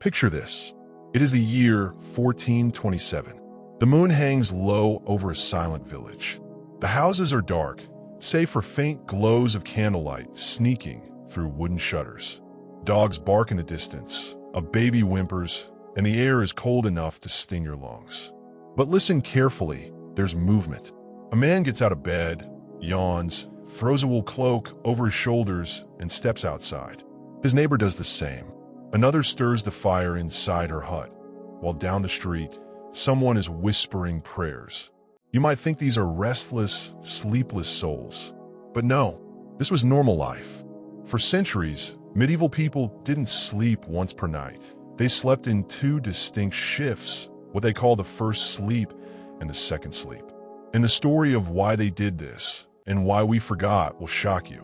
Picture this. It is the year 1427. The moon hangs low over a silent village. The houses are dark, save for faint glows of candlelight sneaking through wooden shutters. Dogs bark in the distance, a baby whimpers, and the air is cold enough to sting your lungs. But listen carefully, there's movement. A man gets out of bed, yawns, throws a wool cloak over his shoulders, and steps outside. His neighbor does the same. Another stirs the fire inside her hut, while down the street, someone is whispering prayers. You might think these are restless, sleepless souls. But no, this was normal life. For centuries, medieval people didn't sleep once per night. They slept in two distinct shifts, what they call the first sleep and the second sleep. And the story of why they did this and why we forgot will shock you.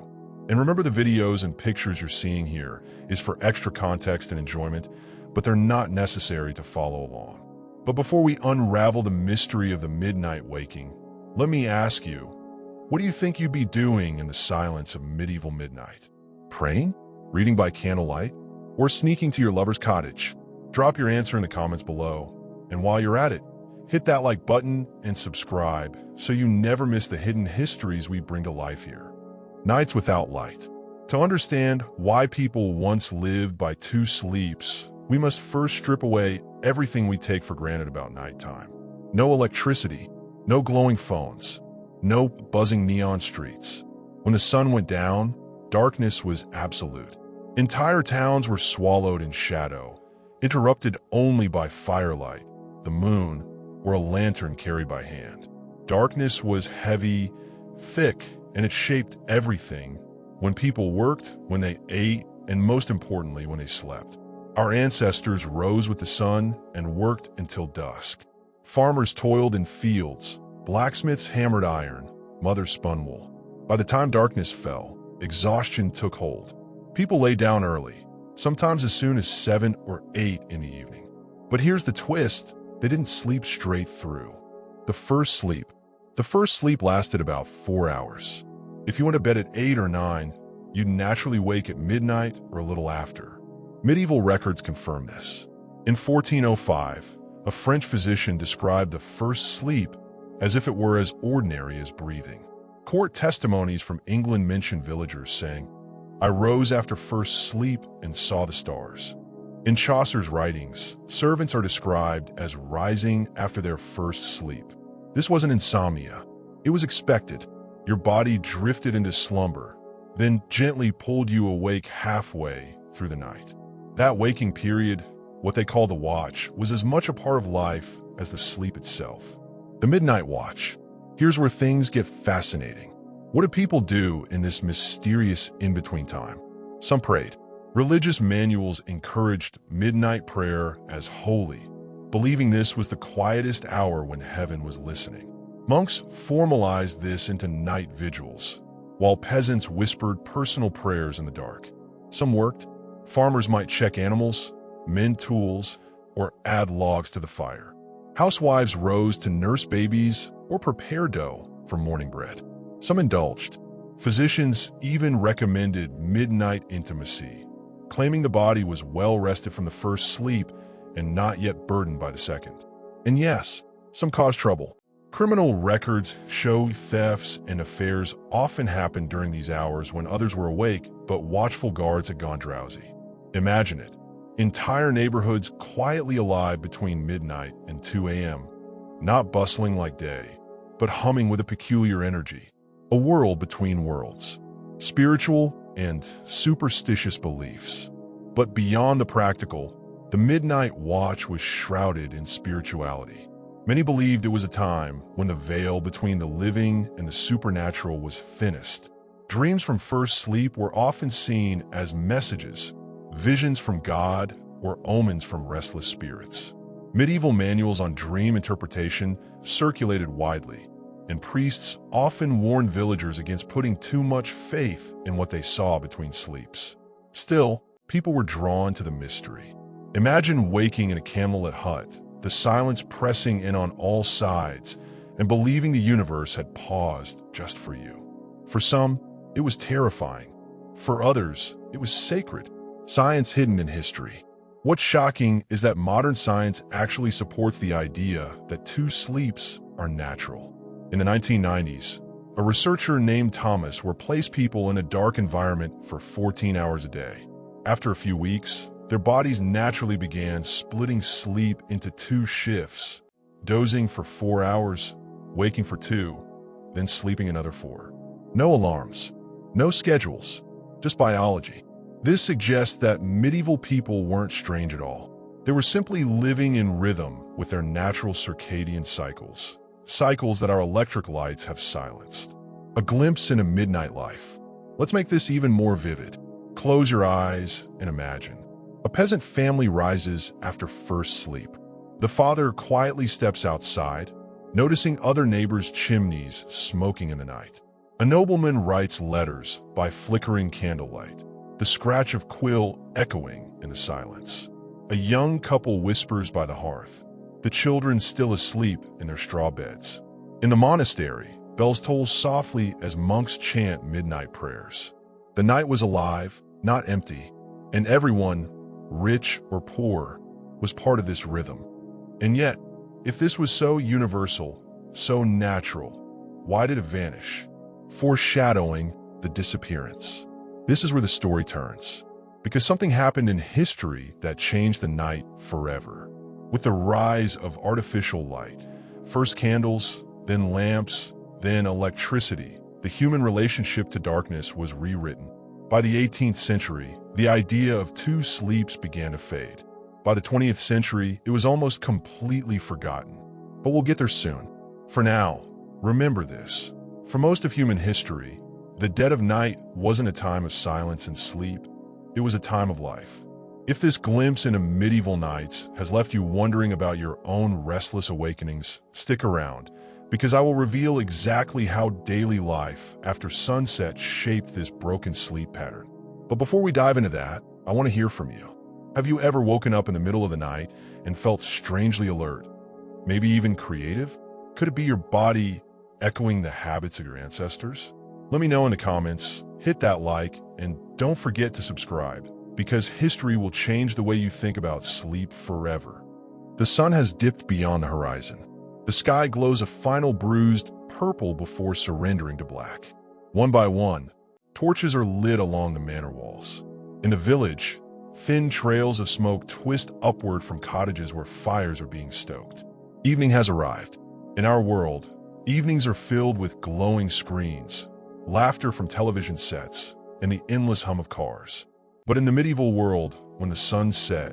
And remember, the videos and pictures you're seeing here is for extra context and enjoyment, but they're not necessary to follow along. But before we unravel the mystery of the midnight waking, let me ask you, what do you think you'd be doing in the silence of medieval midnight? Praying? Reading by candlelight? Or sneaking to your lover's cottage? Drop your answer in the comments below. And while you're at it, hit that like button and subscribe so you never miss the hidden histories we bring to life here. Nights without light. To understand why people once lived by two sleeps, we must first strip away everything we take for granted about nighttime. No electricity, no glowing phones, no buzzing neon streets. When the sun went down, darkness was absolute. Entire towns were swallowed in shadow, interrupted only by firelight, the moon, or a lantern carried by hand. Darkness was heavy, thick, and it shaped everything: when people worked, when they ate, and most importantly, when they slept. Our ancestors rose with the sun and worked until dusk. Farmers toiled in fields, blacksmiths hammered iron, mothers spun wool. By the time darkness fell, exhaustion took hold. People lay down early, sometimes as soon as 7 or 8 in the evening. But here's the twist: they didn't sleep straight through. The first sleep lasted about 4 hours. If you went to bed at 8 or 9, you'd naturally wake at midnight or a little after. Medieval records confirm this. In 1405, a French physician described the first sleep as if it were as ordinary as breathing. Court testimonies from England mention villagers saying, "I rose after first sleep and saw the stars." In Chaucer's writings, servants are described as rising after their first sleep. This wasn't insomnia. It was expected. Your body drifted into slumber, then gently pulled you awake halfway through the night. That waking period, what they call the watch, was as much a part of life as the sleep itself. The midnight watch. Here's where things get fascinating. What did people do in this mysterious in-between time? Some prayed. Religious manuals encouraged midnight prayer as holy, believing this was the quietest hour when heaven was listening. Monks formalized this into night vigils, while peasants whispered personal prayers in the dark. Some worked. Farmers might check animals, mend tools, or add logs to the fire. Housewives rose to nurse babies or prepare dough for morning bread. Some indulged. Physicians even recommended midnight intimacy, claiming the body was well rested from the first sleep and not yet burdened by the second. And yes, some caused trouble. Criminal records show thefts and affairs often happened during these hours when others were awake, but watchful guards had gone drowsy. Imagine it. Entire neighborhoods quietly alive between midnight and 2 a.m., not bustling like day, but humming with a peculiar energy. A world between worlds. Spiritual and superstitious beliefs. But beyond the practical, the midnight watch was shrouded in spirituality. Many believed it was a time when the veil between the living and the supernatural was thinnest. Dreams from first sleep were often seen as messages, visions from God, or omens from restless spirits. Medieval manuals on dream interpretation circulated widely, and priests often warned villagers against putting too much faith in what they saw between sleeps. Still, people were drawn to the mystery. Imagine waking in a candlelit hut, the silence pressing in on all sides, and believing the universe had paused just for you. For some, it was terrifying. For others, it was sacred, science hidden in history. What's shocking is that modern science actually supports the idea that two sleeps are natural. In the 1990s, a researcher named Thomas placed people in a dark environment for 14 hours a day. After a few weeks, their bodies naturally began splitting sleep into two shifts, dozing for 4 hours, waking for 2, then sleeping another 4. No alarms, no schedules, just biology. This suggests that medieval people weren't strange at all. They were simply living in rhythm with their natural circadian cycles, cycles that our electric lights have silenced. A glimpse into midnight life. Let's make this even more vivid. Close your eyes and imagine. A peasant family rises after first sleep. The father quietly steps outside, noticing other neighbors' chimneys smoking in the night. A nobleman writes letters by flickering candlelight, the scratch of quill echoing in the silence. A young couple whispers by the hearth, the children still asleep in their straw beds. In the monastery, bells toll softly as monks chant midnight prayers. The night was alive, not empty, and everyone, rich or poor, was part of this rhythm. And yet, if this was so universal, so natural, why did it vanish? Foreshadowing the disappearance. This is where the story turns, because something happened in history that changed the night forever. With the rise of artificial light, first candles, then lamps, then electricity, the human relationship to darkness was rewritten. By the 18th century, the idea of two sleeps began to fade. By the 20th century, it was almost completely forgotten. But we'll get there soon. For now, remember this. For most of human history, the dead of night wasn't a time of silence and sleep. It was a time of life. If this glimpse into medieval nights has left you wondering about your own restless awakenings, stick around, because I will reveal exactly how daily life after sunset shaped this broken sleep pattern. But before we dive into that, I want to hear from you. Have you ever woken up in the middle of the night and felt strangely alert? Maybe even creative? Could it be your body echoing the habits of your ancestors? Let me know in the comments, hit that like, and don't forget to subscribe, because history will change the way you think about sleep forever. The sun has dipped beyond the horizon. The sky glows a final bruised purple before surrendering to black. One by one, torches are lit along the manor walls. In the village, thin trails of smoke twist upward from cottages where fires are being stoked. Evening has arrived. In our world, evenings are filled with glowing screens, laughter from television sets, and the endless hum of cars. But in the medieval world, when the sun set,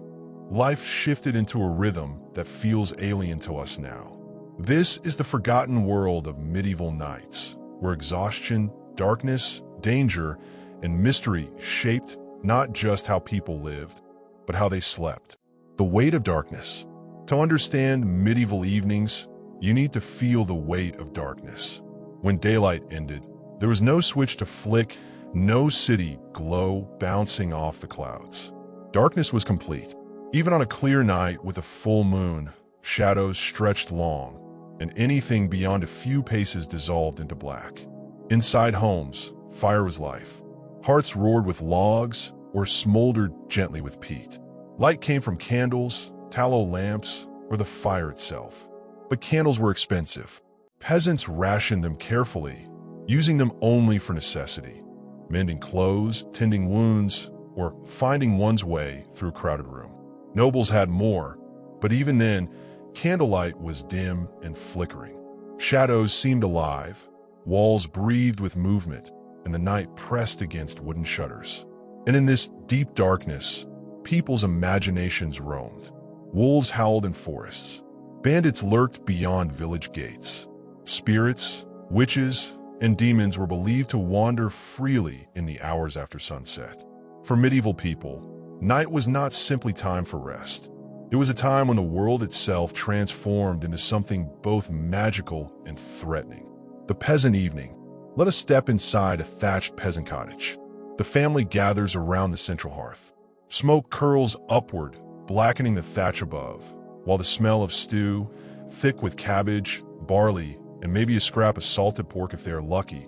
life shifted into a rhythm that feels alien to us now. This is the forgotten world of medieval nights, where exhaustion, darkness, danger, and mystery shaped not just how people lived, but how they slept. The weight of darkness. To understand medieval evenings, you need to feel the weight of darkness. When daylight ended, there was no switch to flick, no city glow bouncing off the clouds. Darkness was complete. Even on a clear night with a full moon, shadows stretched long, and anything beyond a few paces dissolved into black. Inside homes, fire was life. Hearts roared with logs or smoldered gently with peat. Light came from candles, tallow lamps, or the fire itself. But candles were expensive. Peasants rationed them carefully, using them only for necessity, mending clothes, tending wounds, or finding one's way through a crowded room. Nobles had more, but even then, candlelight was dim and flickering. Shadows seemed alive, walls breathed with movement, and the night pressed against wooden shutters. And in this deep darkness, people's imaginations roamed. Wolves howled in forests. Bandits lurked beyond village gates. Spirits, witches, and demons were believed to wander freely in the hours after sunset. For medieval people, night was not simply time for rest. It was a time when the world itself transformed into something both magical and threatening. The peasant evening. Let us step inside a thatched peasant cottage. The family gathers around the central hearth. Smoke curls upward, blackening the thatch above, while the smell of stew, thick with cabbage, barley, and maybe a scrap of salted pork if they are lucky,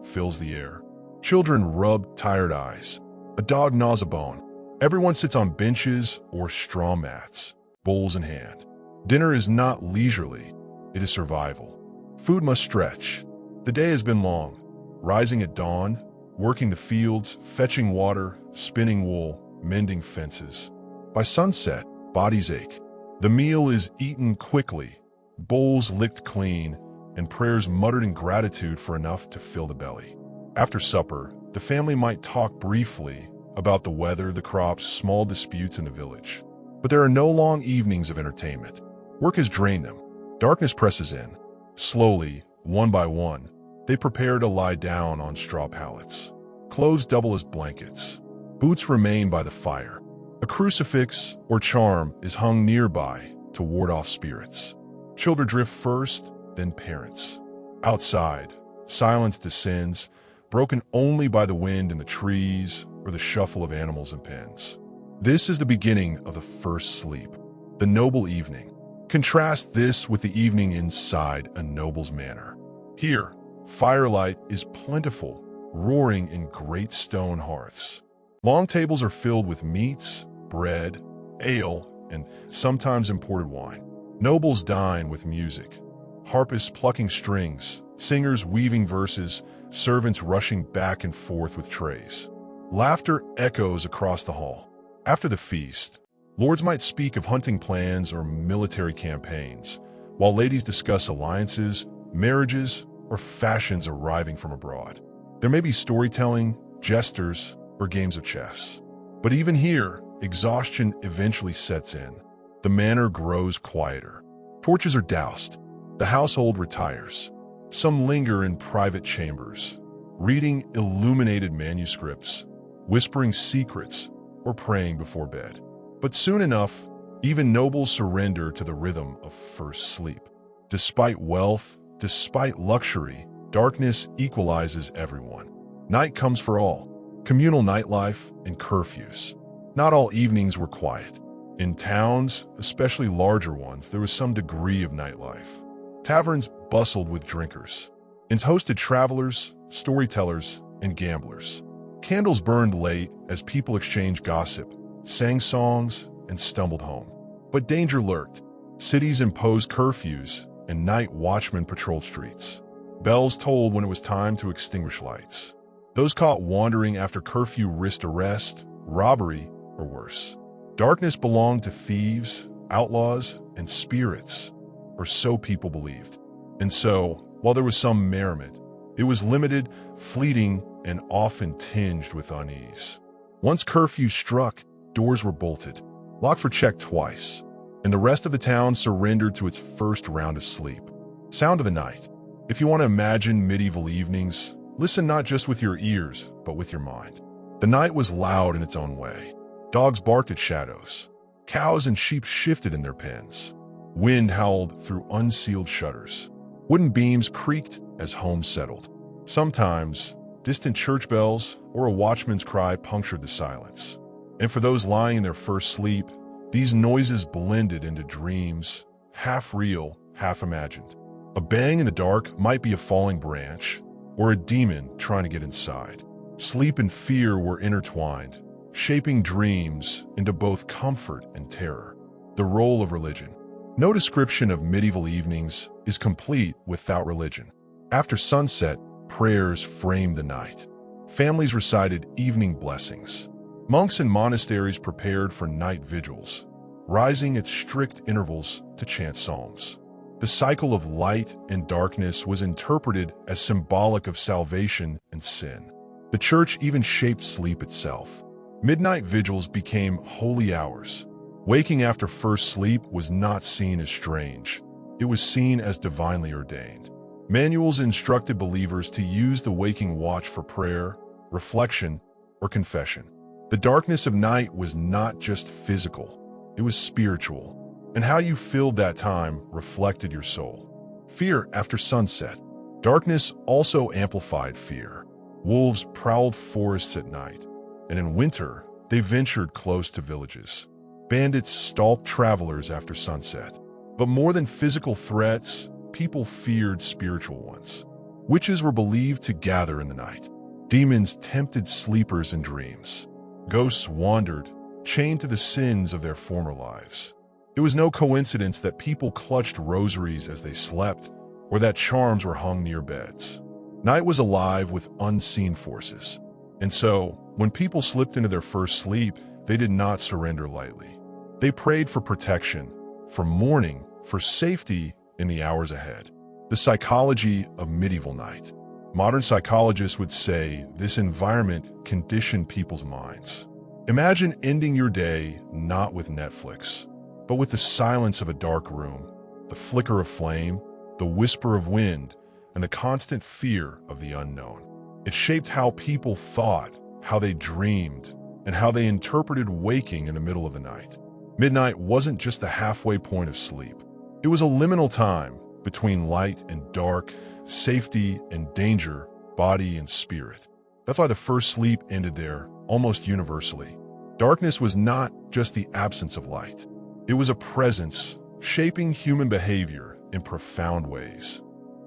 fills the air. Children rub tired eyes. A dog gnaws a bone. Everyone sits on benches or straw mats, bowls in hand. Dinner is not leisurely, it is survival. Food must stretch. The day has been long, rising at dawn, working the fields, fetching water, spinning wool, mending fences. By sunset, bodies ache. The meal is eaten quickly, bowls licked clean, and prayers muttered in gratitude for enough to fill the belly. After supper, the family might talk briefly about the weather, the crops, small disputes in the village. But there are no long evenings of entertainment. Work has drained them. Darkness presses in. Slowly, one by one, they prepare to lie down on straw pallets. Clothes double as blankets. Boots remain by the fire. A crucifix or charm is hung nearby to ward off spirits. Children drift first, then parents. Outside, silence descends, broken only by the wind in the trees or the shuffle of animals in pens. This is the beginning of the first sleep, the noble evening. Contrast this with the evening inside a noble's manor. Here, firelight is plentiful, roaring in great stone hearths. Long tables are filled with meats, bread, ale, and sometimes imported wine. Nobles dine with music, harpists plucking strings, singers weaving verses, servants rushing back and forth with trays. Laughter echoes across the hall. After the feast, lords might speak of hunting plans or military campaigns, while ladies discuss alliances, marriages, or fashions arriving from abroad. There may be storytelling, jesters, or games of chess. But even here, exhaustion eventually sets in. The manor grows quieter. Torches are doused. The household retires. Some linger in private chambers, reading illuminated manuscripts, whispering secrets, or praying before bed. But soon enough, even nobles surrender to the rhythm of first sleep. Despite wealth, despite luxury, darkness equalizes everyone. Night comes for all, communal nightlife and curfews. Not all evenings were quiet. In towns, especially larger ones, there was some degree of nightlife. Taverns bustled with drinkers. Inns hosted travelers, storytellers, and gamblers. Candles burned late as people exchanged gossip, sang songs, and stumbled home. But danger lurked. Cities imposed curfews, and night watchmen patrolled streets. Bells tolled when it was time to extinguish lights. Those caught wandering after curfew risked arrest, robbery, or worse. Darkness belonged to thieves, outlaws, and spirits, or so people believed. And so, while there was some merriment, it was limited, fleeting, and often tinged with unease. Once curfew struck, doors were bolted, locked for check twice, and the rest of the town surrendered to its first round of sleep. Sound of the night. If you want to imagine medieval evenings, listen not just with your ears, but with your mind. The night was loud in its own way. Dogs barked at shadows. Cows and sheep shifted in their pens. Wind howled through unsealed shutters. Wooden beams creaked as homes settled. Sometimes, distant church bells or a watchman's cry punctured the silence. And for those lying in their first sleep, these noises blended into dreams, half real, half imagined. A bang in the dark might be a falling branch, or a demon trying to get inside. Sleep and fear were intertwined, shaping dreams into both comfort and terror. The role of religion. No description of medieval evenings is complete without religion. After sunset, prayers framed the night. Families recited evening blessings. Monks in monasteries prepared for night vigils, rising at strict intervals to chant psalms. The cycle of light and darkness was interpreted as symbolic of salvation and sin. The church even shaped sleep itself. Midnight vigils became holy hours. Waking after first sleep was not seen as strange. It was seen as divinely ordained. Manuals instructed believers to use the waking watch for prayer, reflection, or confession. The darkness of night was not just physical, it was spiritual. And how you filled that time reflected your soul. Fear after sunset. Darkness also amplified fear. Wolves prowled forests at night, and in winter, they ventured close to villages. Bandits stalked travelers after sunset. But more than physical threats, people feared spiritual ones. Witches were believed to gather in the night. Demons tempted sleepers in dreams. Ghosts wandered, chained to the sins of their former lives. It was no coincidence that people clutched rosaries as they slept, or that charms were hung near beds. Night was alive with unseen forces. And so, when people slipped into their first sleep, they did not surrender lightly. They prayed for protection, for mourning, for safety in the hours ahead. The psychology of medieval night. Modern psychologists would say this environment conditioned people's minds. Imagine ending your day not with Netflix, but with the silence of a dark room, the flicker of flame, the whisper of wind, and the constant fear of the unknown. It shaped how people thought, how they dreamed, and how they interpreted waking in the middle of the night. Midnight wasn't just the halfway point of sleep. It was a liminal time between light and dark, safety and danger, body and spirit. That's why the first sleep ended there, almost universally. Darkness was not just the absence of light. It was a presence shaping human behavior in profound ways.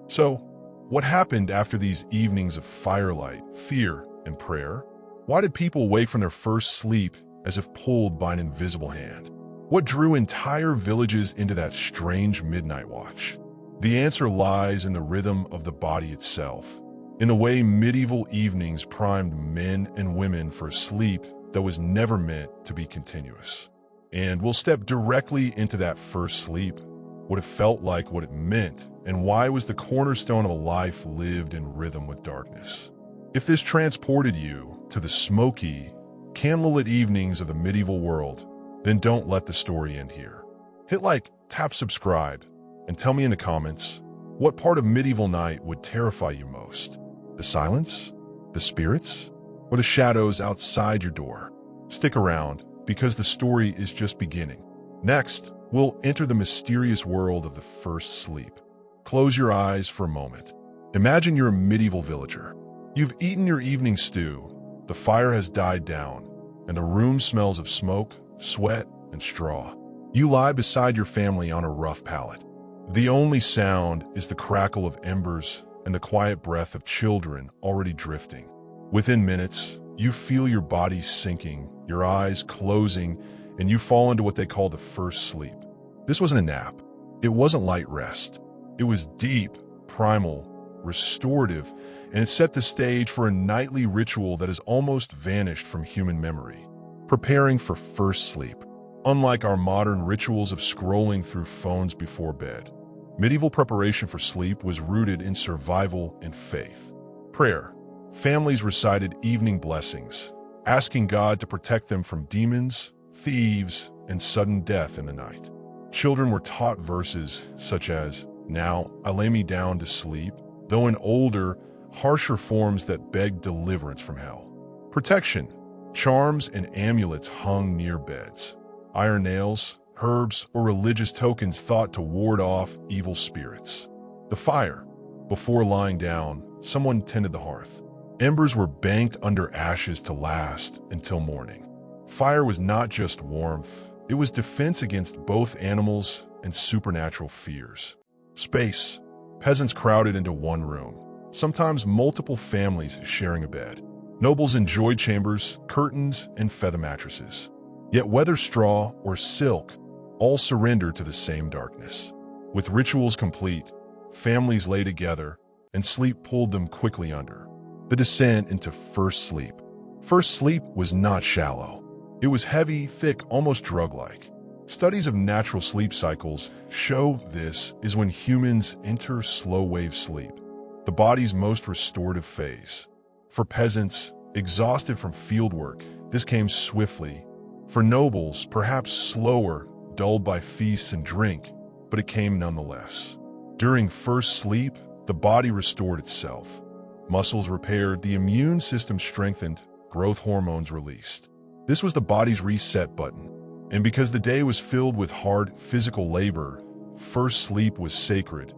So, what happened after these evenings of firelight, fear, and prayer? Why did people wake from their first sleep as if pulled by an invisible hand? What drew entire villages into that strange midnight watch? The answer lies in the rhythm of the body itself, in the way medieval evenings primed men and women for a sleep that was never meant to be continuous. And we'll step directly into that first sleep, what it felt like, what it meant, and why it was the cornerstone of a life lived in rhythm with darkness. If this transported you to the smoky, candlelit evenings of the medieval world, then don't let the story end here. Hit like, tap subscribe, and tell me in the comments, what part of medieval night would terrify you most? The silence? The spirits? Or the shadows outside your door? Stick around, because the story is just beginning. Next, we'll enter the mysterious world of the first sleep. Close your eyes for a moment. Imagine you're a medieval villager. You've eaten your evening stew, the fire has died down, and the room smells of smoke, sweat, and straw. You lie beside your family on a rough pallet. The only sound is the crackle of embers and the quiet breath of children already drifting. Within minutes, you feel your body sinking, your eyes closing, and you fall into what they call the first sleep. This wasn't a nap. It wasn't light rest. It was deep, primal, restorative, and it set the stage for a nightly ritual that has almost vanished from human memory. Preparing for first sleep. Unlike our modern rituals of scrolling through phones before bed, medieval preparation for sleep was rooted in survival and faith. Prayer. Families recited evening blessings, asking God to protect them from demons, thieves, and sudden death in the night. Children were taught verses such as, "Now I lay me down to sleep," though in older, harsher forms that begged deliverance from hell. Protection. Charms and amulets hung near beds. Iron nails, herbs, or religious tokens thought to ward off evil spirits. The fire. Before lying down, someone tended the hearth. Embers were banked under ashes to last until morning. Fire was not just warmth, it was defense against both animals and supernatural fears. Space. Peasants crowded into one room, sometimes multiple families sharing a bed. Nobles enjoyed chambers, curtains, and feather mattresses. Yet whether straw or silk, all surrendered to the same darkness. With rituals complete, families lay together, and sleep pulled them quickly under. The descent into first sleep. First sleep was not shallow. It was heavy, thick, almost drug-like. Studies of natural sleep cycles show this is when humans enter slow-wave sleep, the body's most restorative phase. For peasants, exhausted from fieldwork, this came swiftly. For nobles, perhaps slower, dulled by feasts and drink, but it came nonetheless. During first sleep, the body restored itself. Muscles repaired, the immune system strengthened, growth hormones released. This was the body's reset button. And because the day was filled with hard physical labor, first sleep was sacred,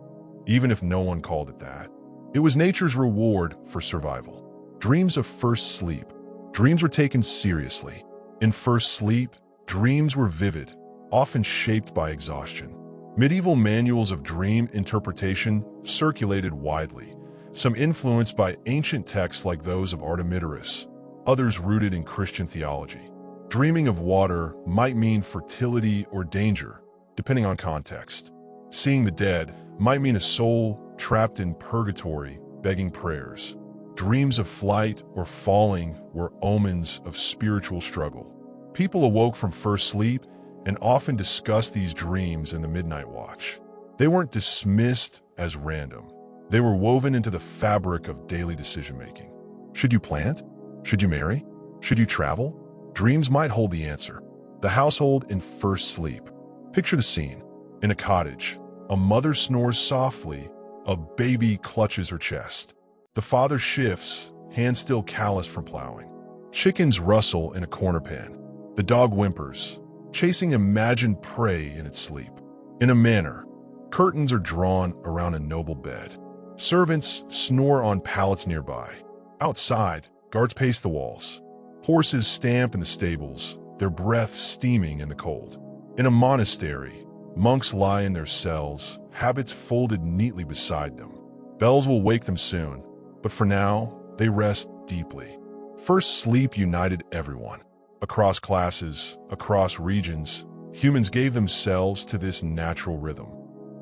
even if no one called it that. It was nature's reward for survival. Dreams of first sleep. Dreams were taken seriously. In first sleep, dreams were vivid, often shaped by exhaustion. Medieval manuals of dream interpretation circulated widely, some influenced by ancient texts like those of Artemidorus, others rooted in Christian theology. Dreaming of water might mean fertility or danger, depending on context. Seeing the dead might mean a soul trapped in purgatory, begging prayers. Dreams of flight or falling were omens of spiritual struggle. People awoke from first sleep and often discussed these dreams in the midnight watch. They weren't dismissed as random. They were woven into the fabric of daily decision-making. Should you plant? Should you marry? Should you travel? Dreams might hold the answer. The household in first sleep. Picture the scene. In a cottage, a mother snores softly, a baby clutches her chest. The father shifts, hands still calloused from plowing. Chickens rustle in a corner pen. The dog whimpers, chasing imagined prey in its sleep. In a manor, curtains are drawn around a noble bed. Servants snore on pallets nearby. Outside, guards pace the walls. Horses stamp in the stables, their breath steaming in the cold. In a monastery, monks lie in their cells, habits folded neatly beside them. Bells will wake them soon, but for now, they rest deeply. First sleep united everyone. Across classes, across regions, humans gave themselves to this natural rhythm.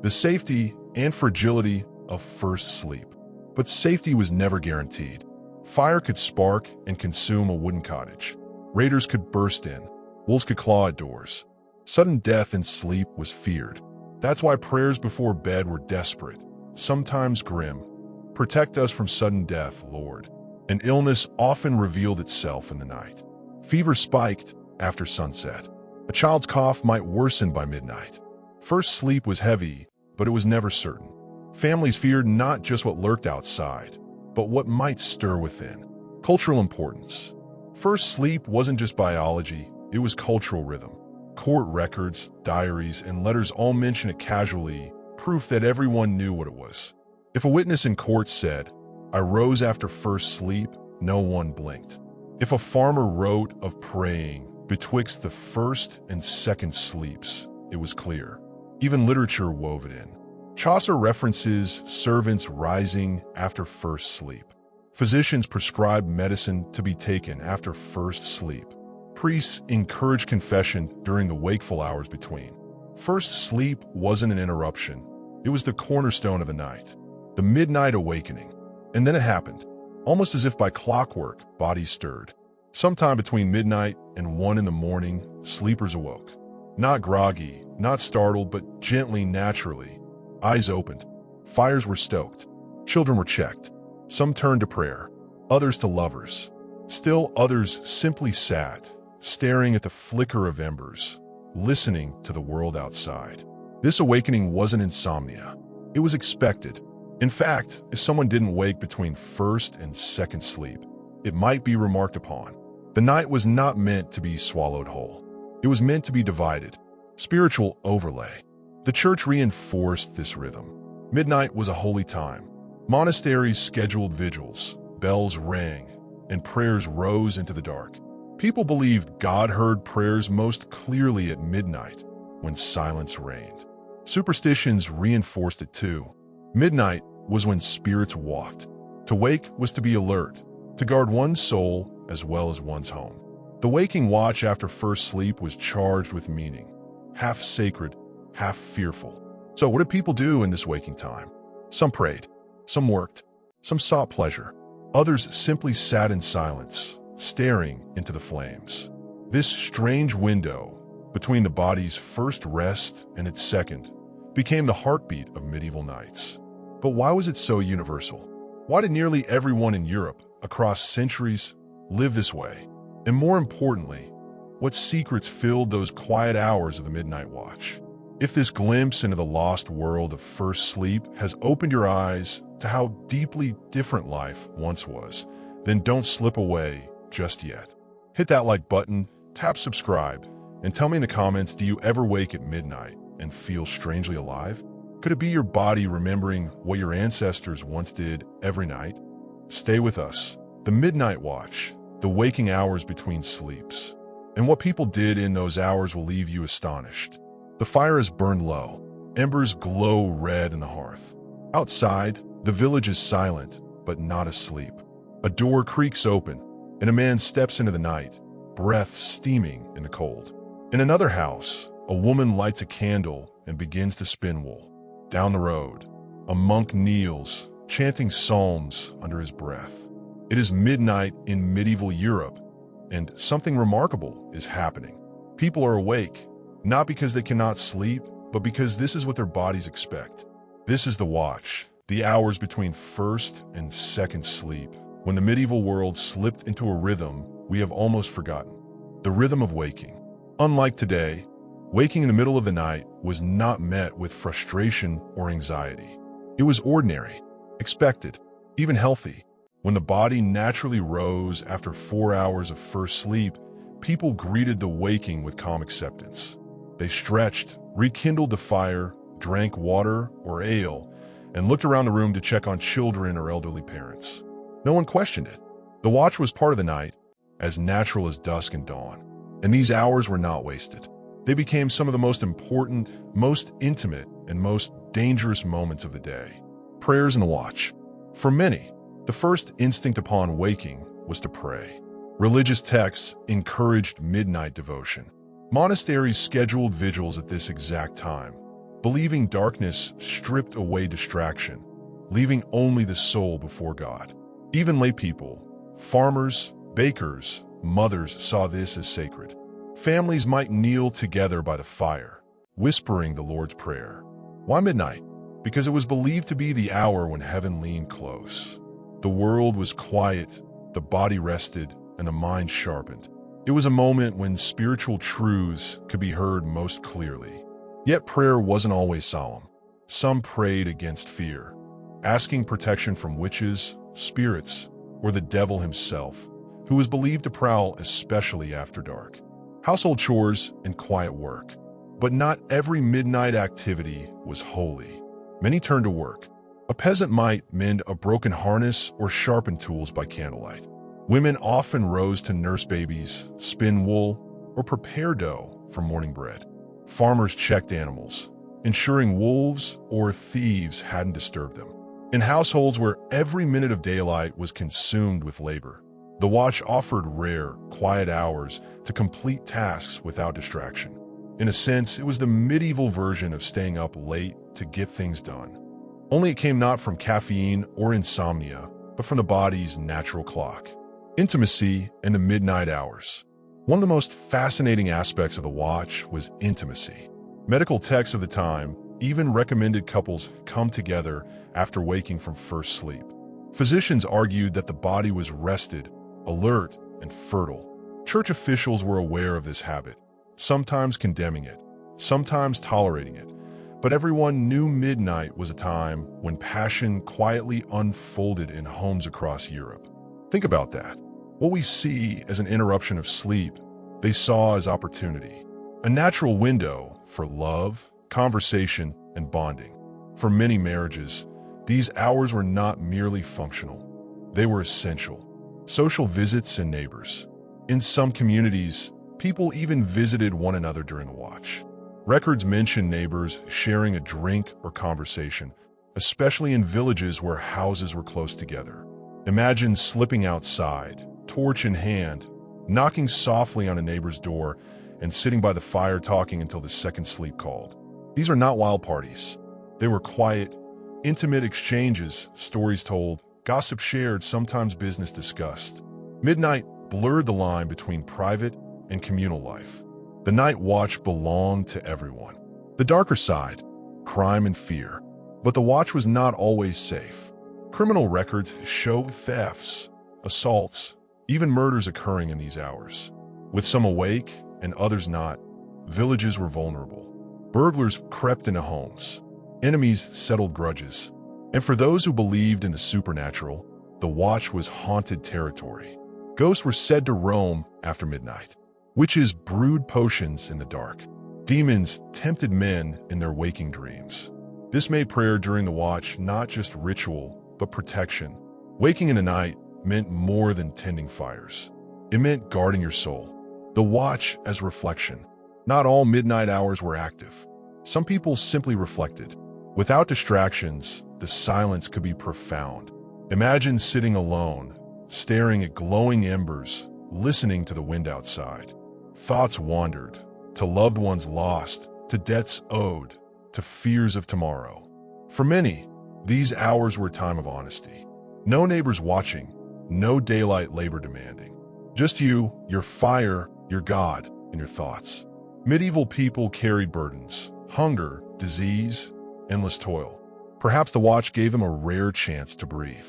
The safety and fragility of first sleep. But safety was never guaranteed. Fire could spark and consume a wooden cottage. Raiders could burst in. Wolves could claw at doors. Sudden death in sleep was feared. That's why prayers before bed were desperate, sometimes grim. Protect us from sudden death, Lord. An illness often revealed itself in the night. Fever spiked after sunset. A child's cough might worsen by midnight. First sleep was heavy, but it was never certain. Families feared not just what lurked outside, but what might stir within. Cultural importance. First sleep wasn't just biology, it was cultural rhythm. Court records, diaries, and letters all mention it casually, proof that everyone knew what it was. If a witness in court said, "I rose after first sleep," no one blinked. If a farmer wrote of praying betwixt the first and second sleeps, it was clear. Even literature wove it in. Chaucer references servants rising after first sleep. Physicians prescribed medicine to be taken after first sleep. Priests encouraged confession during the wakeful hours between. First sleep wasn't an interruption. It was the cornerstone of the night, the midnight awakening. And then it happened. Almost as if by clockwork, bodies stirred. Sometime between midnight and 1 in the morning, sleepers awoke. Not groggy, not startled, but gently, naturally. Eyes opened. Fires were stoked. Children were checked. Some turned to prayer, others to lovers. Still others simply sat, staring at the flicker of embers, listening to the world outside. This awakening wasn't insomnia. It was expected. In fact, if someone didn't wake between first and second sleep, it might be remarked upon. The night was not meant to be swallowed whole. It was meant to be divided. Spiritual overlay. The church reinforced this rhythm. Midnight was a holy time. Monasteries scheduled vigils, bells rang, and prayers rose into the dark. People believed God heard prayers most clearly at midnight, when silence reigned. Superstitions reinforced it too. Midnight was when spirits walked. To wake was to be alert, to guard one's soul as well as one's home. The waking watch after first sleep was charged with meaning, half sacred, half fearful. So what did people do in this waking time? Some prayed, some worked, some sought pleasure. Others simply sat in silence, staring into the flames. This strange window between the body's first rest and its second became the heartbeat of medieval nights. But why was it so universal? Why did nearly everyone in Europe, across centuries, live this way? And more importantly, what secrets filled those quiet hours of the midnight watch? If this glimpse into the lost world of first sleep has opened your eyes to how deeply different life once was, then don't slip away just yet. Hit that like button, tap subscribe, and tell me in the comments, do you ever wake at midnight and feel strangely alive? Could it be your body remembering what your ancestors once did every night? Stay with us. The midnight watch, the waking hours between sleeps. And what people did in those hours will leave you astonished. The fire is burned low. Embers glow red in the hearth. Outside, the village is silent, but not asleep. A door creaks open, and a man steps into the night, breath steaming in the cold. In another house, a woman lights a candle and begins to spin wool. Down the road, a monk kneels, chanting psalms under his breath. It is midnight in medieval Europe, and something remarkable is happening. People are awake, not because they cannot sleep, but because this is what their bodies expect. This is the watch, the hours between first and second sleep, when the medieval world slipped into a rhythm we have almost forgotten. The rhythm of waking. Unlike today, waking in the middle of the night was not met with frustration or anxiety. It was ordinary, expected, even healthy. When the body naturally rose after 4 hours of first sleep, people greeted the waking with calm acceptance. They stretched, rekindled the fire, drank water or ale, and looked around the room to check on children or elderly parents. No one questioned it. The watch was part of the night, as natural as dusk and dawn. And these hours were not wasted. They became some of the most important, most intimate, and most dangerous moments of the day. Prayers in the watch. For many, the first instinct upon waking was to pray. Religious texts encouraged midnight devotion. Monasteries scheduled vigils at this exact time, believing darkness stripped away distraction, leaving only the soul before God. Even lay people, farmers, bakers, mothers saw this as sacred. Families might kneel together by the fire, whispering the Lord's Prayer. Why midnight? Because it was believed to be the hour when heaven leaned close. The world was quiet, the body rested, and the mind sharpened. It was a moment when spiritual truths could be heard most clearly. Yet prayer wasn't always solemn. Some prayed against fear, asking protection from witches, spirits, or the devil himself, who was believed to prowl especially after dark. Household chores and quiet work. But not every midnight activity was holy. Many turned to work. A peasant might mend a broken harness or sharpen tools by candlelight. Women often rose to nurse babies, spin wool, or prepare dough for morning bread. Farmers checked animals, ensuring wolves or thieves hadn't disturbed them. In households where every minute of daylight was consumed with labor, the watch offered rare, quiet hours to complete tasks without distraction. In a sense, it was the medieval version of staying up late to get things done. Only it came not from caffeine or insomnia, but from the body's natural clock. Intimacy and the midnight hours. One of the most fascinating aspects of the watch was intimacy. Medical texts of the time even recommended couples come together after waking from first sleep. Physicians argued that the body was rested, alert, and fertile. Church officials were aware of this habit, sometimes condemning it, sometimes tolerating it, but everyone knew midnight was a time when passion quietly unfolded in homes across Europe. Think about that. What we see as an interruption of sleep, they saw as opportunity, a natural window for love, conversation, and bonding. For many marriages, these hours were not merely functional. They were essential. Social visits and neighbors. In some communities, people even visited one another during the watch. Records mention neighbors sharing a drink or conversation, especially in villages where houses were close together. Imagine slipping outside, torch in hand, knocking softly on a neighbor's door, and sitting by the fire talking until the second sleep called. These are not wild parties. They were quiet, intimate exchanges, stories told, gossip shared, sometimes business discussed. Midnight blurred the line between private and communal life. The night watch belonged to everyone. The darker side, crime and fear. But the watch was not always safe. Criminal records show thefts, assaults, even murders occurring in these hours. With some awake and others not, villages were vulnerable. Burglars crept into homes. Enemies settled grudges. And for those who believed in the supernatural, the watch was haunted territory. Ghosts were said to roam after midnight. Witches brewed potions in the dark. Demons tempted men in their waking dreams. This made prayer during the watch not just ritual, but protection. Waking in the night meant more than tending fires. It meant guarding your soul. The watch as reflection. Not all midnight hours were active. Some people simply reflected. Without distractions, the silence could be profound. Imagine sitting alone, staring at glowing embers, listening to the wind outside. Thoughts wandered, to loved ones lost, to debts owed, to fears of tomorrow. For many, these hours were a time of honesty. No neighbors watching, no daylight labor demanding. Just you, your fire, your God, and your thoughts. Medieval people carried burdens, hunger, disease, endless toil. Perhaps the watch gave them a rare chance to breathe.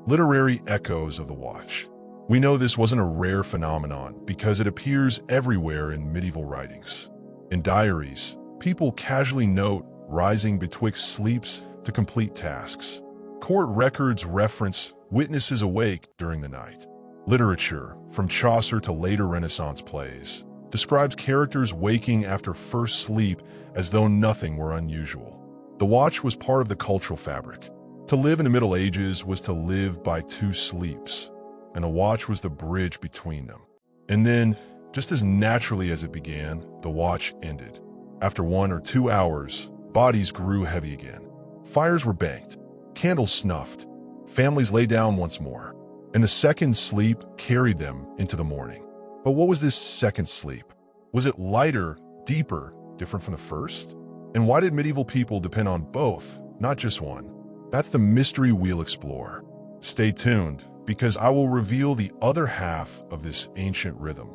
Literary echoes of the watch. We know this wasn't a rare phenomenon because it appears everywhere in medieval writings. In diaries, people casually note rising betwixt sleeps to complete tasks. Court records reference witnesses awake during the night. Literature, from Chaucer to later Renaissance plays, describes characters waking after first sleep as though nothing were unusual. The watch was part of the cultural fabric. To live in the Middle Ages was to live by two sleeps, and the watch was the bridge between them. And then, just as naturally as it began, the watch ended. After 1 or 2 hours, bodies grew heavy again. Fires were banked, candles snuffed, families lay down once more, and the second sleep carried them into the morning. But what was this second sleep? Was it lighter, deeper, different from the first? And why did medieval people depend on both, not just one? That's the mystery we'll explore. Stay tuned, because I will reveal the other half of this ancient rhythm,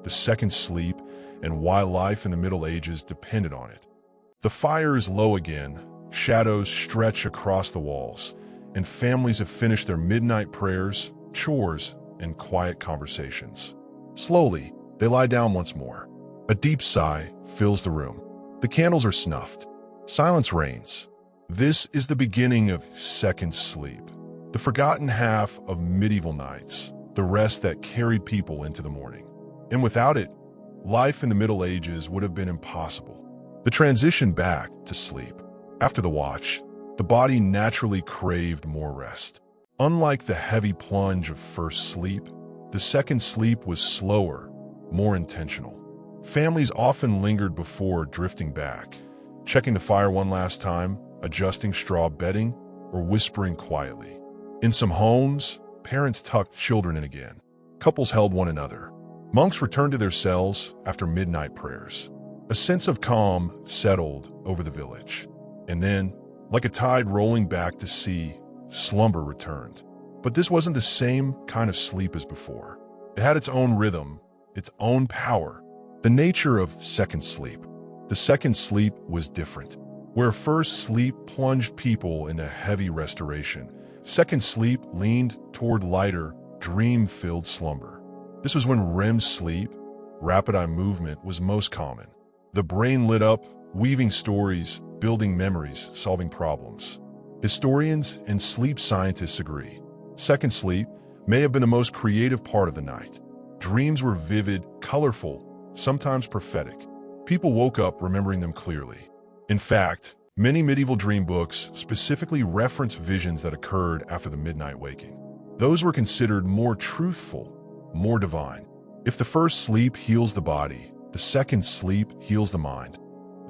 the second sleep, and why life in the Middle Ages depended on it. The fire is low again, shadows stretch across the walls, and families have finished their midnight prayers, chores, and quiet conversations. Slowly, they lie down once more. A deep sigh fills the room. The candles are snuffed. Silence reigns. This is the beginning of second sleep, the forgotten half of medieval nights, the rest that carried people into the morning. And without it, life in the Middle Ages would have been impossible. The transition back to sleep. After the watch, the body naturally craved more rest. Unlike the heavy plunge of first sleep, the second sleep was slower, more intentional. Families often lingered before drifting back, checking the fire one last time, adjusting straw bedding, or whispering quietly. In some homes, parents tucked children in again. Couples held one another. Monks returned to their cells after midnight prayers. A sense of calm settled over the village. And then, like a tide rolling back to sea, slumber returned. But this wasn't the same kind of sleep as before. It had its own rhythm, its own power. The nature of second sleep. The second sleep was different. Where first sleep plunged people into heavy restoration, second sleep leaned toward lighter, dream-filled slumber. This was when REM sleep, rapid eye movement, was most common. The brain lit up, weaving stories, building memories, solving problems. Historians and sleep scientists agree. Second sleep may have been the most creative part of the night. Dreams were vivid, colorful, sometimes prophetic. People woke up remembering them clearly. In fact, many medieval dream books specifically reference visions that occurred after the midnight waking. Those were considered more truthful, more divine. If the first sleep heals the body, the second sleep heals the mind.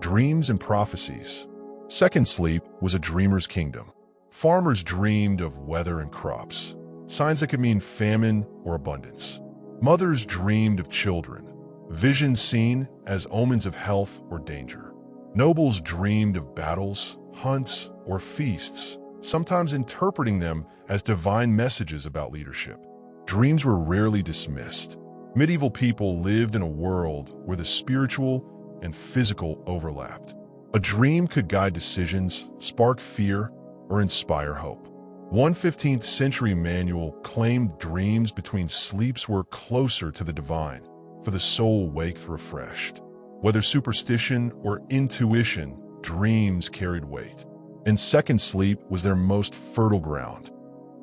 Dreams and prophecies. Second sleep was a dreamer's kingdom. Farmers dreamed of weather and crops, signs that could mean famine or abundance. Mothers dreamed of children, visions seen as omens of health or danger. Nobles dreamed of battles, hunts, or feasts, sometimes interpreting them as divine messages about leadership. Dreams were rarely dismissed. Medieval people lived in a world where the spiritual and physical overlapped. A dream could guide decisions, spark fear, or inspire hope. One 15th century manual claimed dreams between sleeps were closer to the divine, for the soul waked refreshed. Whether superstition or intuition, dreams carried weight. And second sleep was their most fertile ground.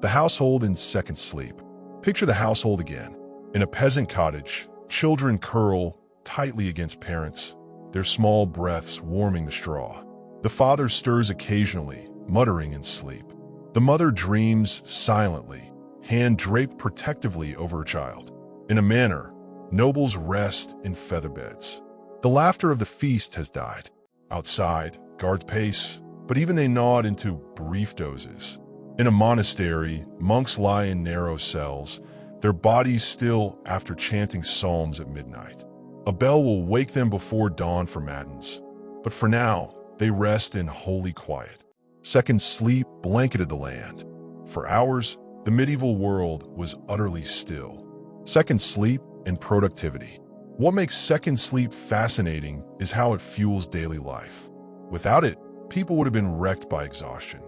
The household in second sleep. Picture the household again. In a peasant cottage, children curl tightly against parents, their small breaths warming the straw. The father stirs occasionally, muttering in sleep. The mother dreams silently, hand draped protectively over her child. In a manor, nobles rest in feather beds. The laughter of the feast has died. Outside, guards pace, but even they nod into brief dozes. In a monastery, monks lie in narrow cells, their bodies still after chanting psalms at midnight. A bell will wake them before dawn for matins, but for now, they rest in holy quiet. Second sleep blanketed the land. For hours, the medieval world was utterly still. Second sleep and productivity. What makes second sleep fascinating is how it fuels daily life. Without it, people would have been wrecked by exhaustion.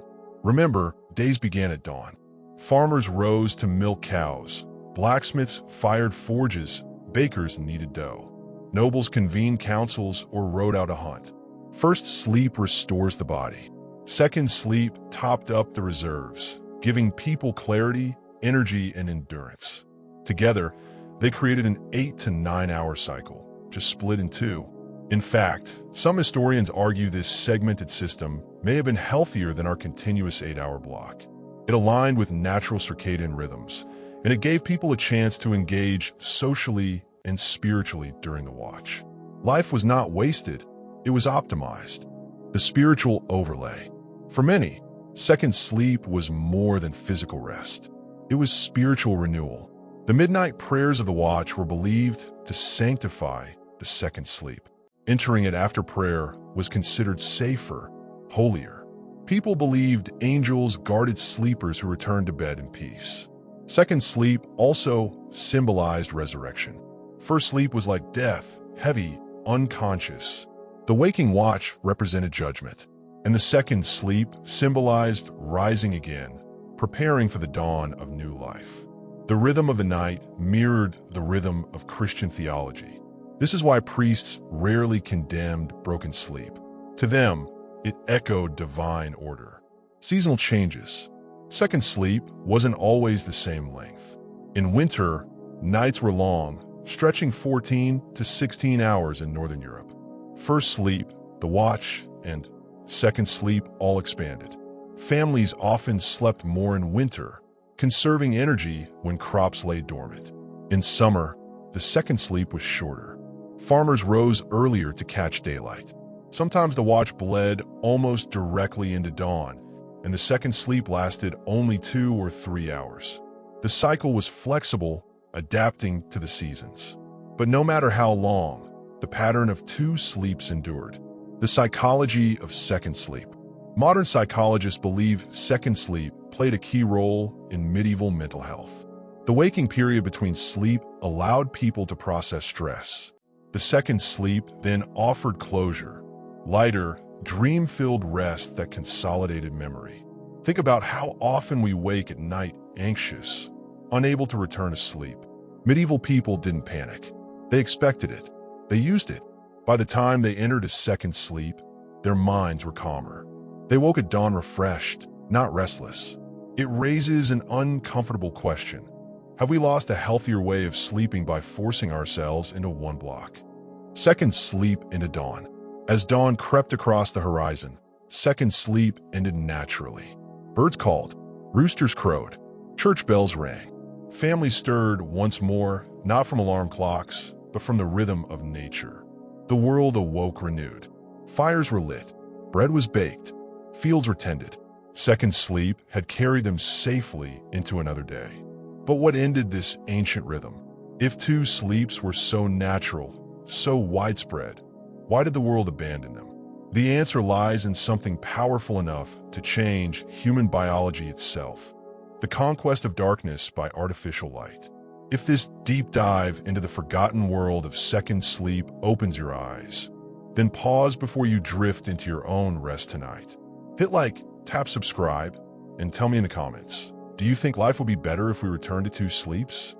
Remember, days began at dawn. Farmers rose to milk cows. Blacksmiths fired forges. Bakers kneaded dough. Nobles convened councils or rode out to hunt. First sleep restores the body. Second sleep topped up the reserves, giving people clarity, energy, and endurance. Together, they created an 8 to 9 hour cycle, just split in two. In fact, some historians argue this segmented system may have been healthier than our continuous 8-hour block. It aligned with natural circadian rhythms, and it gave people a chance to engage socially and spiritually during the watch. Life was not wasted, it was optimized. The spiritual overlay. For many, second sleep was more than physical rest. It was spiritual renewal. The midnight prayers of the watch were believed to sanctify the second sleep. Entering it after prayer was considered safer, holier. People believed angels guarded sleepers who returned to bed in peace. Second sleep also symbolized resurrection. First sleep was like death, heavy, unconscious. The waking watch represented judgment, and the second sleep symbolized rising again, preparing for the dawn of new life. The rhythm of the night mirrored the rhythm of Christian theology. This is why priests rarely condemned broken sleep. To them, it echoed divine order. Seasonal changes. Second sleep wasn't always the same length. In winter, nights were long, stretching 14 to 16 hours in Northern Europe. First sleep, the watch, and second sleep all expanded. Families often slept more in winter, conserving energy when crops lay dormant. In summer, the second sleep was shorter. Farmers rose earlier to catch daylight. Sometimes the watch bled almost directly into dawn, and the second sleep lasted only 2 or 3 hours. The cycle was flexible, adapting to the seasons. But no matter how long, the pattern of 2 sleeps endured. The psychology of second sleep. Modern psychologists believe second sleep played a key role in medieval mental health. The waking period between sleep allowed people to process stress. The second sleep then offered closure, lighter, dream-filled rest that consolidated memory. Think about how often we wake at night anxious, unable to return to sleep. Medieval people didn't panic. They expected it. They used it. By the time they entered a second sleep, their minds were calmer. They woke at dawn refreshed, not restless. It raises an uncomfortable question. Have we lost a healthier way of sleeping by forcing ourselves into one block? Second sleep into dawn. As dawn crept across the horizon, second sleep ended naturally. Birds called, roosters crowed, church bells rang. Families stirred once more, not from alarm clocks, but from the rhythm of nature. The world awoke renewed. Fires were lit, bread was baked, fields were tended. Second sleep had carried them safely into another day. But what ended this ancient rhythm? If 2 sleeps were so natural, so widespread, why did the world abandon them? The answer lies in something powerful enough to change human biology itself: the conquest of darkness by artificial light. If this deep dive into the forgotten world of second sleep opens your eyes, then pause before you drift into your own rest tonight. Hit like, tap subscribe, and tell me in the comments, do you think life would be better if we returned to 2 sleeps?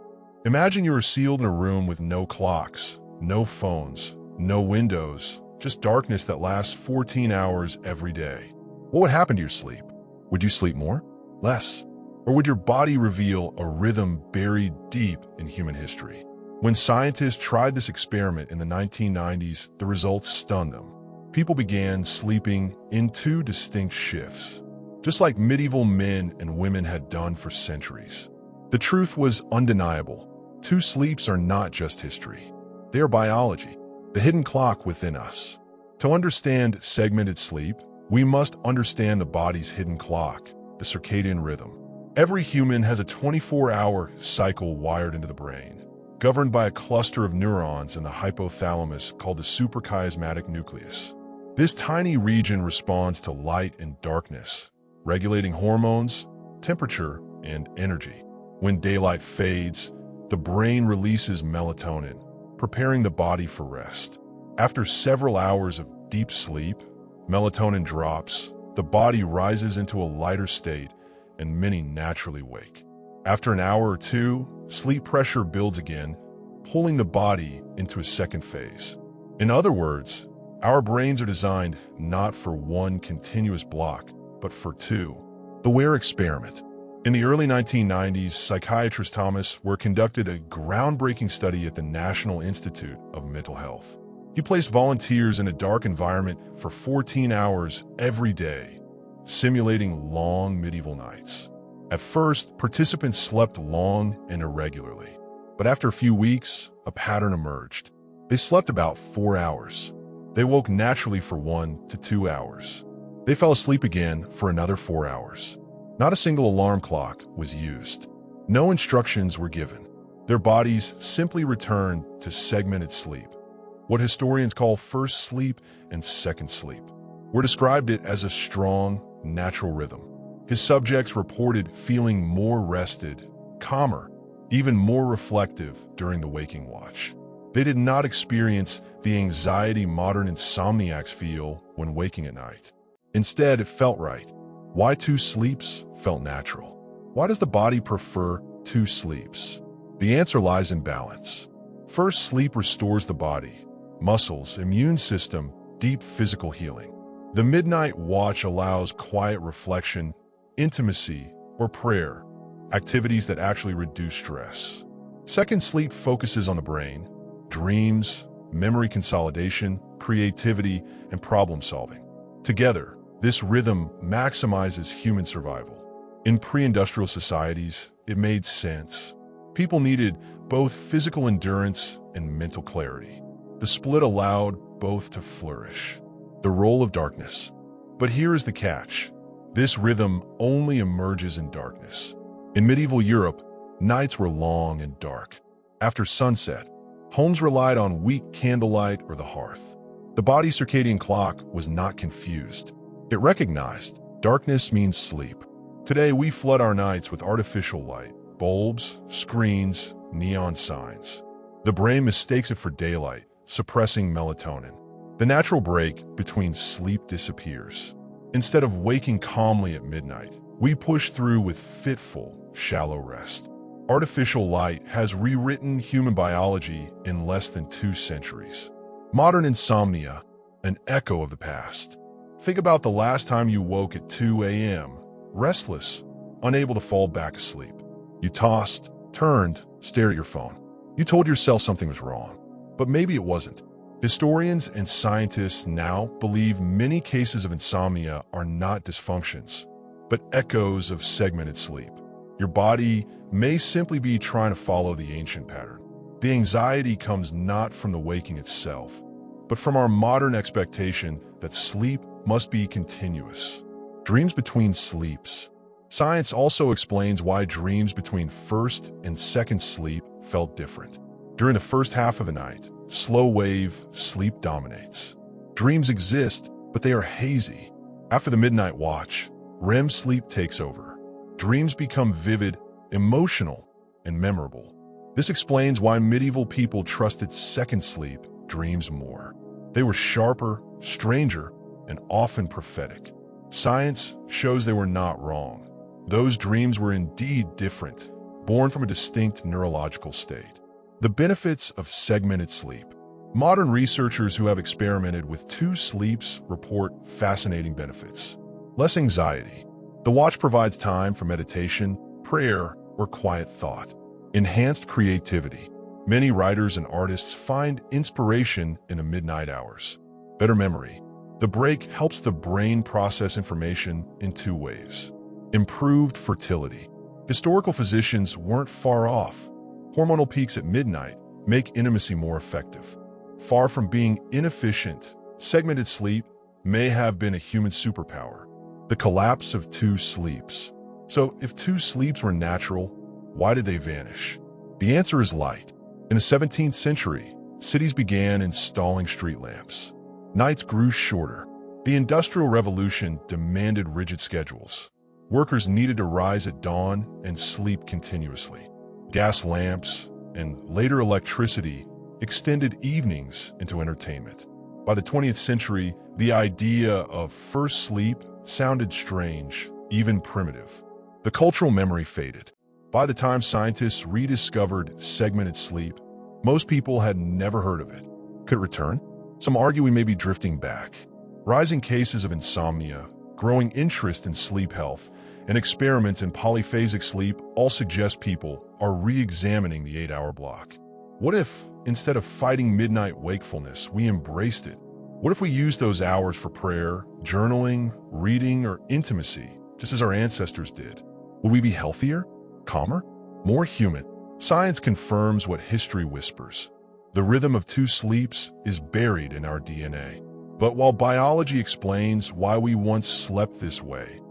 Imagine you are sealed in a room with no clocks, no phones, no windows, just darkness that lasts 14 hours every day. What would happen to your sleep? Would you sleep more? Less? Or would your body reveal a rhythm buried deep in human history? When scientists tried this experiment in the 1990s, the results stunned them. People began sleeping in 2 distinct shifts, just like medieval men and women had done for centuries. The truth was undeniable. 2 sleeps are not just history. They are biology, the hidden clock within us. To understand segmented sleep, we must understand the body's hidden clock, the circadian rhythm. Every human has a 24-hour cycle wired into the brain, governed by a cluster of neurons in the hypothalamus called the suprachiasmatic nucleus. This tiny region responds to light and darkness, regulating hormones, temperature, and energy. When daylight fades, the brain releases melatonin, preparing the body for rest. After several hours of deep sleep, melatonin drops, the body rises into a lighter state, and many naturally wake. After an hour or two, sleep pressure builds again, pulling the body into a second phase. In other words, our brains are designed not for one continuous block, but for two. The Ware experiment. In the early 1990s, psychiatrist Thomas Ware conducted a groundbreaking study at the National Institute of Mental Health. He placed volunteers in a dark environment for 14 hours every day, simulating long medieval nights. At first, participants slept long and irregularly, but after a few weeks, a pattern emerged. They slept about 4 hours. They woke naturally for 1 to 2 hours. They fell asleep again for another 4 hours. Not a single alarm clock was used. No instructions were given. Their bodies simply returned to segmented sleep. What historians call first sleep and second sleep. Ware described it as a strong, natural rhythm. His subjects reported feeling more rested, calmer, even more reflective during the waking watch. They did not experience the anxiety modern insomniacs feel when waking at night. Instead, it felt right. Why 2 sleeps felt natural? Why does the body prefer 2 sleeps? The answer lies in balance. First sleep restores the body, muscles, immune system, deep physical healing. The midnight watch allows quiet reflection, intimacy, or prayer, activities that actually reduce stress. Second sleep focuses on the brain, dreams, memory consolidation, creativity, and problem solving. Together, this rhythm maximizes human survival. In pre-industrial societies, it made sense. People needed both physical endurance and mental clarity. The split allowed both to flourish. The role of darkness. But here is the catch. This rhythm only emerges in darkness. In medieval Europe, nights were long and dark. After sunset, homes relied on weak candlelight or the hearth. The body's circadian clock was not confused. It recognized darkness means sleep. Today, we flood our nights with artificial light, bulbs, screens, neon signs. The brain mistakes it for daylight, suppressing melatonin. The natural break between sleep disappears. Instead of waking calmly at midnight, we push through with fitful, shallow rest. Artificial light has rewritten human biology in less than 2 centuries. Modern insomnia, an echo of the past. Think about the last time you woke at 2 a.m., restless, unable to fall back asleep. You tossed, turned, stared at your phone. You told yourself something was wrong, but maybe it wasn't. Historians and scientists now believe many cases of insomnia are not dysfunctions, but echoes of segmented sleep. Your body may simply be trying to follow the ancient pattern. The anxiety comes not from the waking itself, but from our modern expectation that sleep must be continuous. Dreams between sleeps. Science also explains why dreams between first and second sleep felt different. During the first half of the night, slow-wave sleep dominates. Dreams exist, but they are hazy. After the midnight watch, REM sleep takes over. Dreams become vivid, emotional, and memorable. This explains why medieval people trusted second sleep dreams more. They were sharper, stranger, and often prophetic. Science shows they were not wrong. Those dreams were indeed different, born from a distinct neurological state. The benefits of segmented sleep. Modern researchers who have experimented with 2 sleeps report fascinating benefits. Less anxiety. The watch provides time for meditation, prayer, or quiet thought. Enhanced creativity. Many writers and artists find inspiration in the midnight hours. Better memory. The break helps the brain process information in 2 ways. Improved fertility. Historical physicians weren't far off. Hormonal peaks at midnight make intimacy more effective. Far from being inefficient, segmented sleep may have been a human superpower. The collapse of 2 sleeps. So, if two sleeps were natural, why did they vanish? The answer is light. In the 17th century, cities began installing street lamps. Nights grew shorter. The Industrial Revolution demanded rigid schedules. Workers needed to rise at dawn and sleep continuously. Gas lamps, and later electricity, extended evenings into entertainment. By the 20th century, the idea of first sleep sounded strange, even primitive. The cultural memory faded. By the time scientists rediscovered segmented sleep, most people had never heard of it. Could it return? Some argue we may be drifting back. Rising cases of insomnia, growing interest in sleep health, and experiments in polyphasic sleep all suggest people are re-examining the 8-hour block. What if, instead of fighting midnight wakefulness, we embraced it? What if we used those hours for prayer, journaling, reading, or intimacy, just as our ancestors did? Would we be healthier, calmer, more human? Science confirms what history whispers. The rhythm of two sleeps is buried in our DNA. But while biology explains why we once slept this way,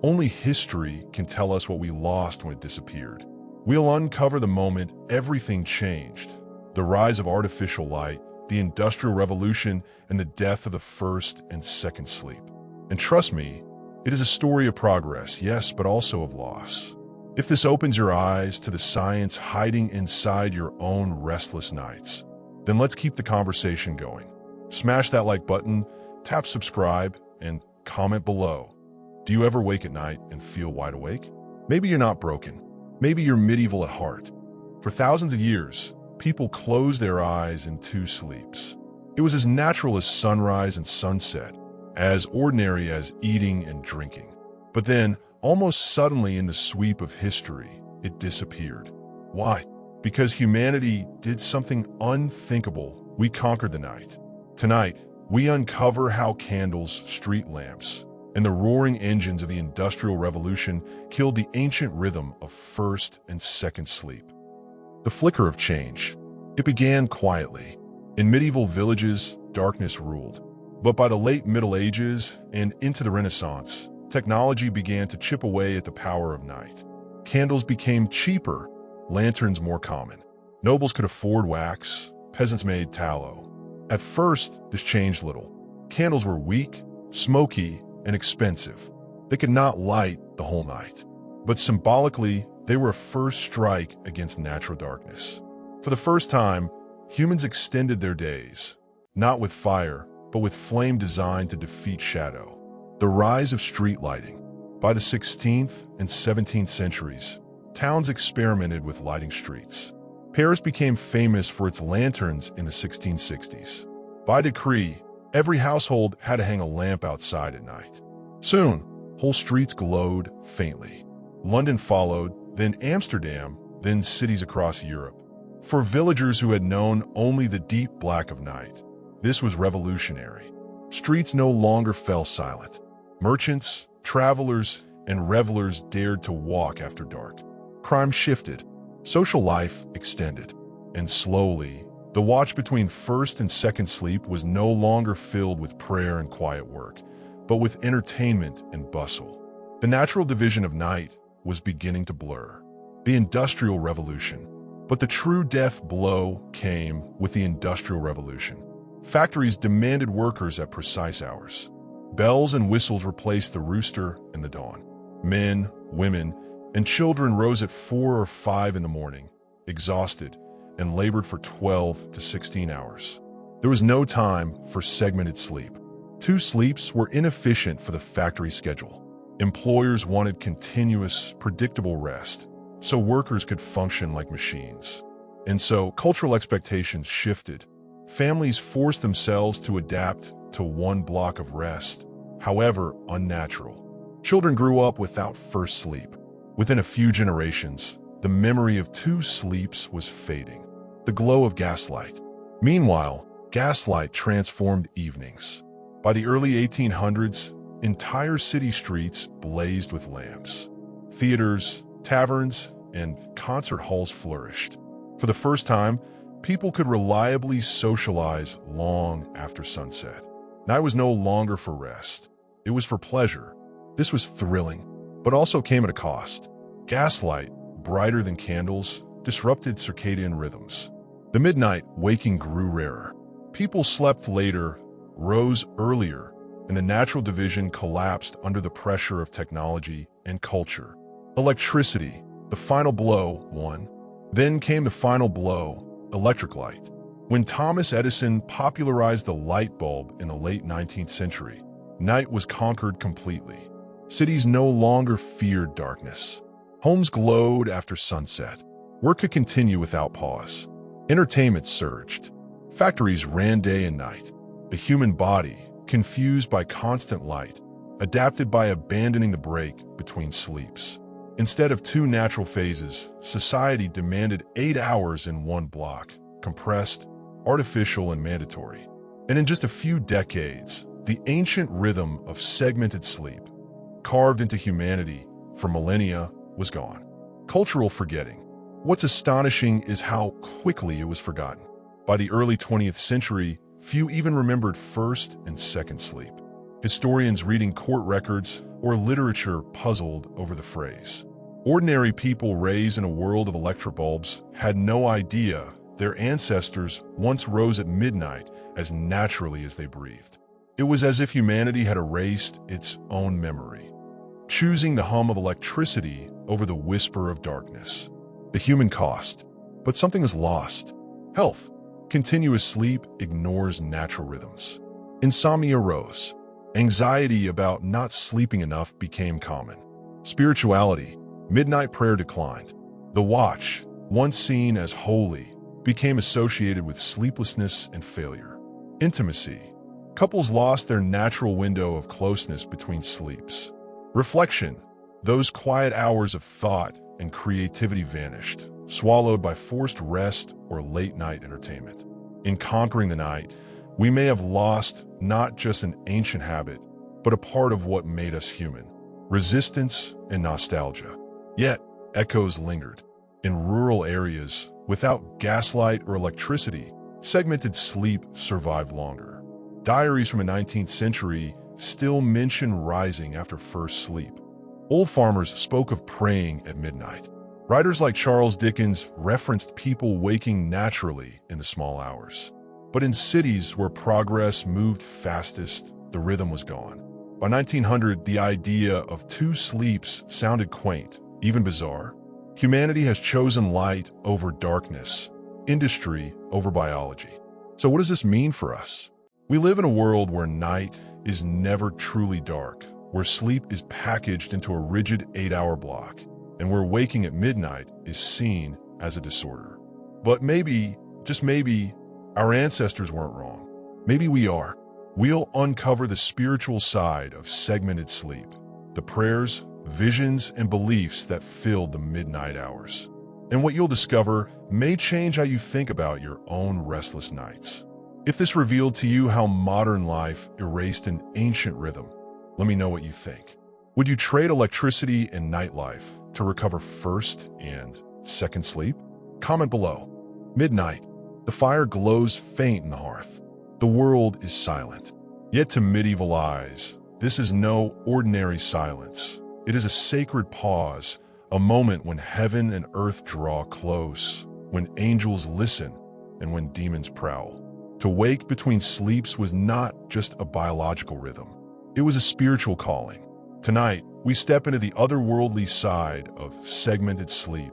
only history can tell us what we lost when it disappeared. We'll uncover the moment everything changed: the rise of artificial light, the Industrial Revolution, and the death of the first and second sleep. And trust me, it is a story of progress, yes, but also of loss. If this opens your eyes to the science hiding inside your own restless nights, then let's keep the conversation going. Smash that like button, tap subscribe, and comment below. Do you ever wake at night and feel wide awake? Maybe you're not broken. Maybe you're medieval at heart. For thousands of years, people closed their eyes in two sleeps. It was as natural as sunrise and sunset, as ordinary as eating and drinking. But then, almost suddenly in the sweep of history, it disappeared. Why? Because humanity did something unthinkable. We conquered the night. Tonight, we uncover how candles, street lamps, and the roaring engines of the Industrial Revolution killed the ancient rhythm of first and second sleep. The flicker of change. It began quietly. In medieval villages, darkness ruled. But by the late Middle Ages and into the Renaissance, technology began to chip away at the power of night. Candles became cheaper, lanterns more common. Nobles could afford wax, peasants made tallow. At first, this changed little. Candles were weak, smoky, and expensive. They could not light the whole night. But symbolically, they were a first strike against natural darkness. For the first time, humans extended their days, not with fire, but with flame designed to defeat shadow. The rise of street lighting. By the 16th and 17th centuries, towns experimented with lighting streets. Paris became famous for its lanterns in the 1660s. By decree, every household had to hang a lamp outside at night. Soon, whole streets glowed faintly. London followed, then Amsterdam, then cities across Europe. For villagers who had known only the deep black of night, this was revolutionary. Streets no longer fell silent. Merchants, travelers, and revelers dared to walk after dark. Crime shifted. Social life extended. And slowly, the watch between first and second sleep was no longer filled with prayer and quiet work, but with entertainment and bustle. The natural division of night was beginning to blur. The Industrial Revolution. But the true death blow came with the Industrial Revolution. Factories demanded workers at precise hours. Bells and whistles replaced the rooster and the dawn. Men, women, and children rose at 4 or 5 in the morning, exhausted, and labored for 12 to 16 hours. There was no time for segmented sleep. Two sleeps were inefficient for the factory schedule. Employers wanted continuous, predictable rest, so workers could function like machines. And so cultural expectations shifted. Families forced themselves to adapt to one block of rest, however unnatural. Children grew up without first sleep. Within a few generations, the memory of two sleeps was fading. The glow of gaslight. Meanwhile, gaslight transformed evenings. By the early 1800s, entire city streets blazed with lamps. Theaters, taverns, and concert halls flourished. For the first time, people could reliably socialize long after sunset. Night was no longer for rest. It was for pleasure. This was thrilling. but also came at a cost. Gaslight, brighter than candles, disrupted circadian rhythms. The midnight waking grew rarer. People slept later, rose earlier, and the natural division collapsed under the pressure of technology and culture. Electricity, the final blow, won. Then came the final blow, electric light. When Thomas Edison popularized the light bulb in the late 19th century, night was conquered completely. Cities no longer feared darkness. Homes glowed after sunset. Work could continue without pause. Entertainment surged. Factories ran day and night. The human body, confused by constant light, adapted by abandoning the break between sleeps. Instead of two natural phases, society demanded 8 hours in one block, compressed, artificial, and mandatory. And in just a few decades, the ancient rhythm of segmented sleep, carved into humanity for millennia, was gone. Cultural forgetting. What's astonishing is how quickly it was forgotten. By the early 20th century, few even remembered first and second sleep. Historians reading court records or literature puzzled over the phrase. Ordinary people raised in a world of electric bulbs had no idea their ancestors once rose at midnight as naturally as they breathed. It was as if humanity had erased its own memory, choosing the hum of electricity over the whisper of darkness. The human cost. But something is lost. Health. Continuous sleep ignores natural rhythms. Insomnia rose. Anxiety about not sleeping enough became common. Spirituality. Midnight prayer declined. The watch, once seen as holy, became associated with sleeplessness and failure. Intimacy. Couples lost their natural window of closeness between sleeps. Reflection. Those quiet hours of thought and creativity vanished, swallowed by forced rest or late-night entertainment. In conquering the night, we may have lost not just an ancient habit, but a part of what made us human: resistance and nostalgia. Yet, echoes lingered. In rural areas, without gaslight or electricity, segmented sleep survived longer. Diaries from the 19th century still mention rising after first sleep. Old farmers spoke of praying at midnight. Writers like Charles Dickens referenced people waking naturally in the small hours. But in cities where progress moved fastest, the rhythm was gone. By 1900, the idea of two sleeps sounded quaint, even bizarre. Humanity has chosen light over darkness, industry over biology. So what does this mean for us? We live in a world where night is never truly dark, where sleep is packaged into a rigid 8-hour block, and where waking at midnight is seen as a disorder. But maybe, just maybe, our ancestors weren't wrong. Maybe we are. We'll uncover the spiritual side of segmented sleep, the prayers, visions, and beliefs that filled the midnight hours. And what you'll discover may change how you think about your own restless nights. If this revealed to you how modern life erased an ancient rhythm, let me know what you think. Would you trade electricity and nightlife to recover first and second sleep? Comment below. Midnight. The fire glows faint in the hearth. The world is silent. Yet to medieval eyes, this is no ordinary silence. It is a sacred pause, a moment when heaven and earth draw close, when angels listen, and when demons prowl. To wake between sleeps was not just a biological rhythm. It was a spiritual calling. Tonight, we step into the otherworldly side of segmented sleep,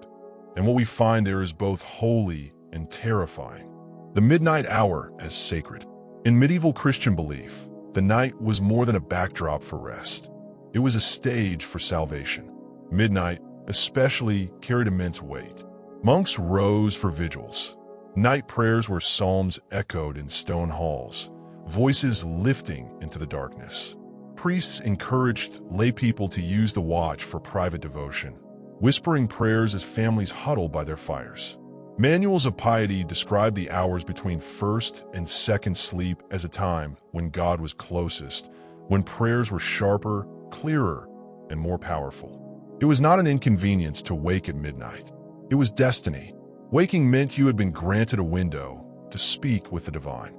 and what we find there is both holy and terrifying. The midnight hour as sacred. In medieval Christian belief, the night was more than a backdrop for rest. It was a stage for salvation. Midnight, especially, carried immense weight. Monks rose for vigils. Night prayers were psalms echoed in stone halls, voices lifting into the darkness. Priests encouraged lay people to use the watch for private devotion, whispering prayers as families huddled by their fires. Manuals of piety describe the hours between first and second sleep as a time when God was closest, when prayers were sharper, clearer, and more powerful. It was not an inconvenience to wake at midnight. It was destiny. Waking meant you had been granted a window to speak with the divine.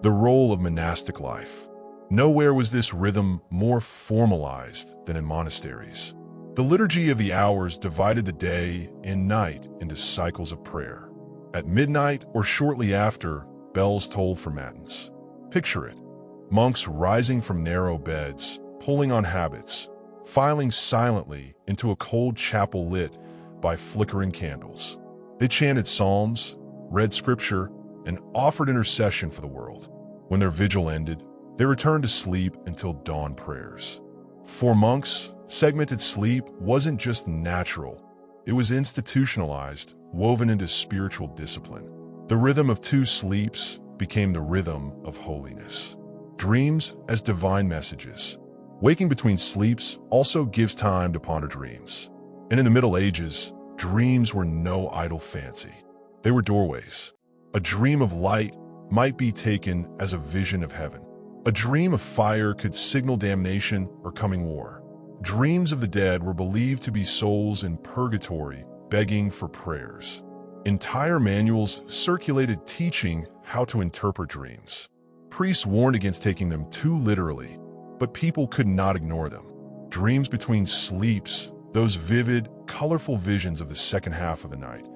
The role of monastic life. Nowhere was this rhythm more formalized than in monasteries. The liturgy of the hours divided the day and night into cycles of prayer. At midnight or shortly after, bells tolled for matins. Picture it. Monks rising from narrow beds, pulling on habits, filing silently into a cold chapel lit by flickering candles. They chanted psalms, read scripture, and offered intercession for the world. When their vigil ended, they returned to sleep until dawn prayers. For monks, segmented sleep wasn't just natural, it was institutionalized, woven into spiritual discipline. The rhythm of two sleeps became the rhythm of holiness. Dreams as divine messages. Waking between sleeps also gives time to ponder dreams. And in the Middle Ages, dreams were no idle fancy. They were doorways. A dream of light might be taken as a vision of heaven. A dream of fire could signal damnation or coming war. Dreams of the dead were believed to be souls in purgatory begging for prayers. Entire manuals circulated teaching how to interpret dreams. Priests warned against taking them too literally, but people could not ignore them. Dreams between sleeps, those vivid, colorful visions of the second half of the night,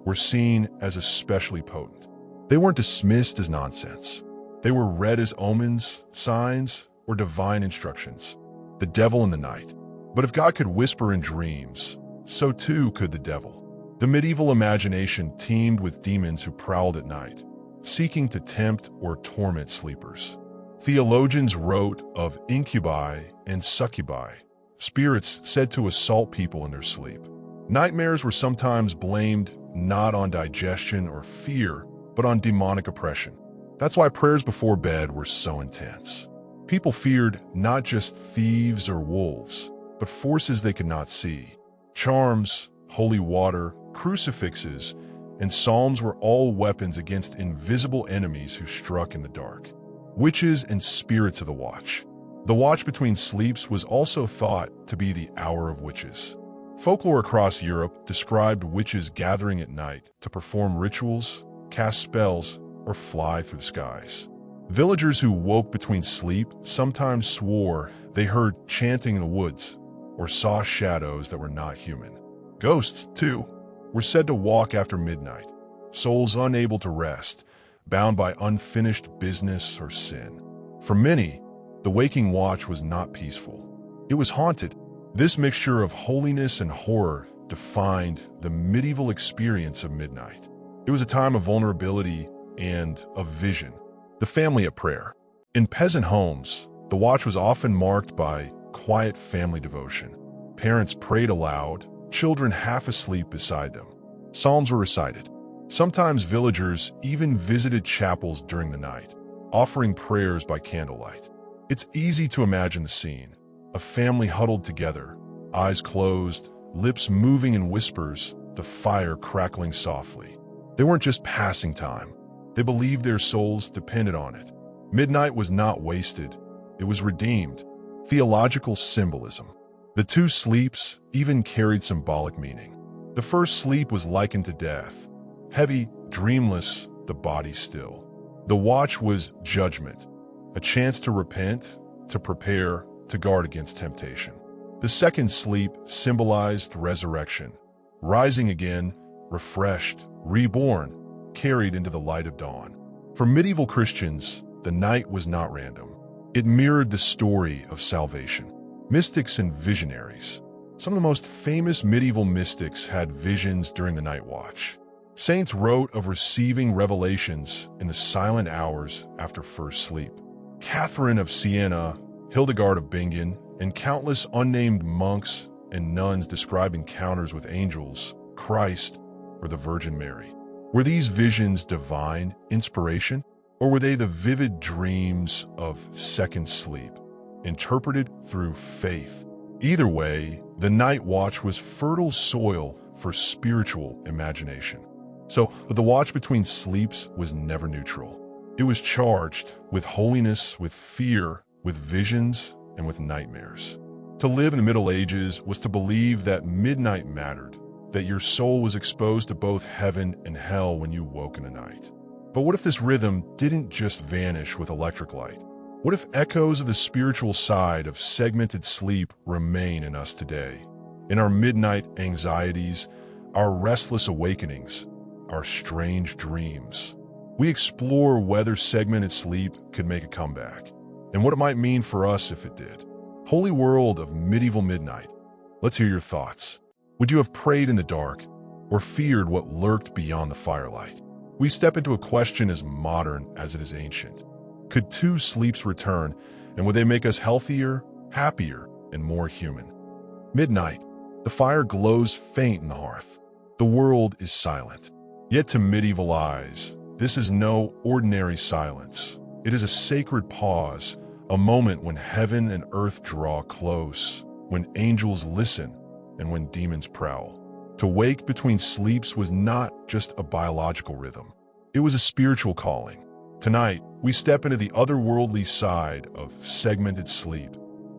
were seen as especially potent. They weren't dismissed as nonsense. They were read as omens, signs, or divine instructions. The devil in the night. But if God could whisper in dreams, so too could the devil. The medieval imagination teemed with demons who prowled at night, seeking to tempt or torment sleepers. Theologians wrote of incubi and succubi, spirits said to assault people in their sleep. Nightmares were sometimes blamed not on digestion or fear, but on demonic oppression. That's why prayers before bed were so intense. People feared not just thieves or wolves, but forces they could not see. Charms, holy water, crucifixes, and psalms were all weapons against invisible enemies who struck in the dark. Witches and spirits of the watch. The watch between sleeps was also thought to be the hour of witches. Folklore across Europe described witches gathering at night to perform rituals, cast spells, or fly through the skies. Villagers who woke between sleep sometimes swore they heard chanting in the woods or saw shadows that were not human. Ghosts, too, were said to walk after midnight, souls unable to rest, bound by unfinished business or sin. For many, the waking watch was not peaceful. It was haunted. This mixture of holiness and horror defined the medieval experience of midnight. It was a time of vulnerability and of vision. The family at prayer. In peasant homes, the watch was often marked by quiet family devotion. Parents prayed aloud, children half asleep beside them. Psalms were recited. Sometimes villagers even visited chapels during the night, offering prayers by candlelight. It's easy to imagine the scene. A family huddled together, eyes closed, lips moving in whispers, the fire crackling softly. They weren't just passing time. They believed their souls depended on it. Midnight was not wasted. It was redeemed. Theological symbolism. The two sleeps even carried symbolic meaning. The first sleep was likened to death. Heavy, dreamless, the body still. The watch was judgment, a chance to repent, to prepare, to guard against temptation. The second sleep symbolized resurrection, rising again, refreshed, reborn, carried into the light of dawn. For medieval Christians, the night was not random. It mirrored the story of salvation. Mystics and visionaries. Some of the most famous medieval mystics had visions during the night watch. Saints wrote of receiving revelations in the silent hours after first sleep. Catherine of Siena, Hildegard of Bingen, and countless unnamed monks and nuns describe encounters with angels, Christ, or the Virgin Mary. Were these visions divine inspiration, or were they the vivid dreams of second sleep, interpreted through faith? Either way, the night watch was fertile soil for spiritual imagination. So, the watch between sleeps was never neutral. It was charged with holiness, with fear, with visions, and with nightmares. To live in the Middle Ages was to believe that midnight mattered, that your soul was exposed to both heaven and hell when you woke in the night. But what if this rhythm didn't just vanish with electric light? What if echoes of the spiritual side of segmented sleep remain in us today, In our midnight anxieties, our restless awakenings, our strange dreams, we explore whether segmented sleep could make a comeback, and what it might mean for us if it did. Holy world of medieval midnight, let's hear your thoughts. Would you have prayed in the dark, or feared what lurked beyond the firelight? We step into a question as modern as it is ancient. Could two sleeps return, and would they make us healthier, happier, and more human? Midnight. The fire glows faint in the hearth. The world is silent. Yet to medieval eyes, this is no ordinary silence. It is a sacred pause, a moment when heaven and earth draw close, when angels listen, and when demons prowl. To wake between sleeps was not just a biological rhythm. It was a spiritual calling. Tonight, we step into the otherworldly side of segmented sleep,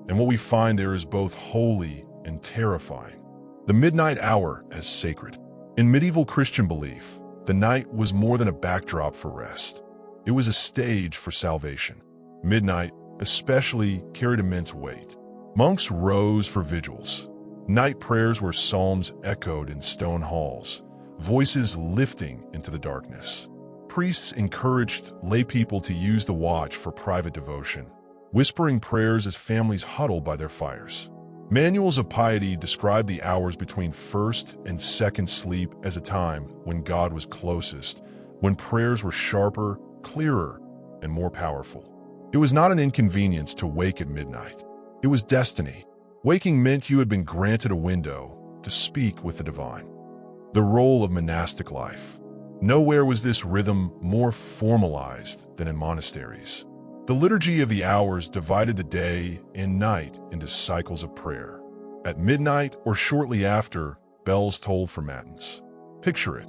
and what we find there is both holy and terrifying. The midnight hour as sacred. In medieval Christian belief, the night was more than a backdrop for rest. It was a stage for salvation. Midnight, especially, carried immense weight. Monks rose for vigils, night prayers where psalms echoed in stone halls, voices lifting into the darkness. Priests encouraged lay people to use the watch for private devotion, whispering prayers as families huddled by their fires. Manuals of piety describe the hours between first and second sleep as a time when God was closest, when prayers were sharper, clearer, and more powerful. It was not an inconvenience to wake at midnight. It was destiny. Waking meant you had been granted a window to speak with the divine. The role of monastic life. Nowhere was this rhythm more formalized than in monasteries. The liturgy of the hours divided the day and night into cycles of prayer. At midnight or shortly after, bells tolled for matins. Picture it.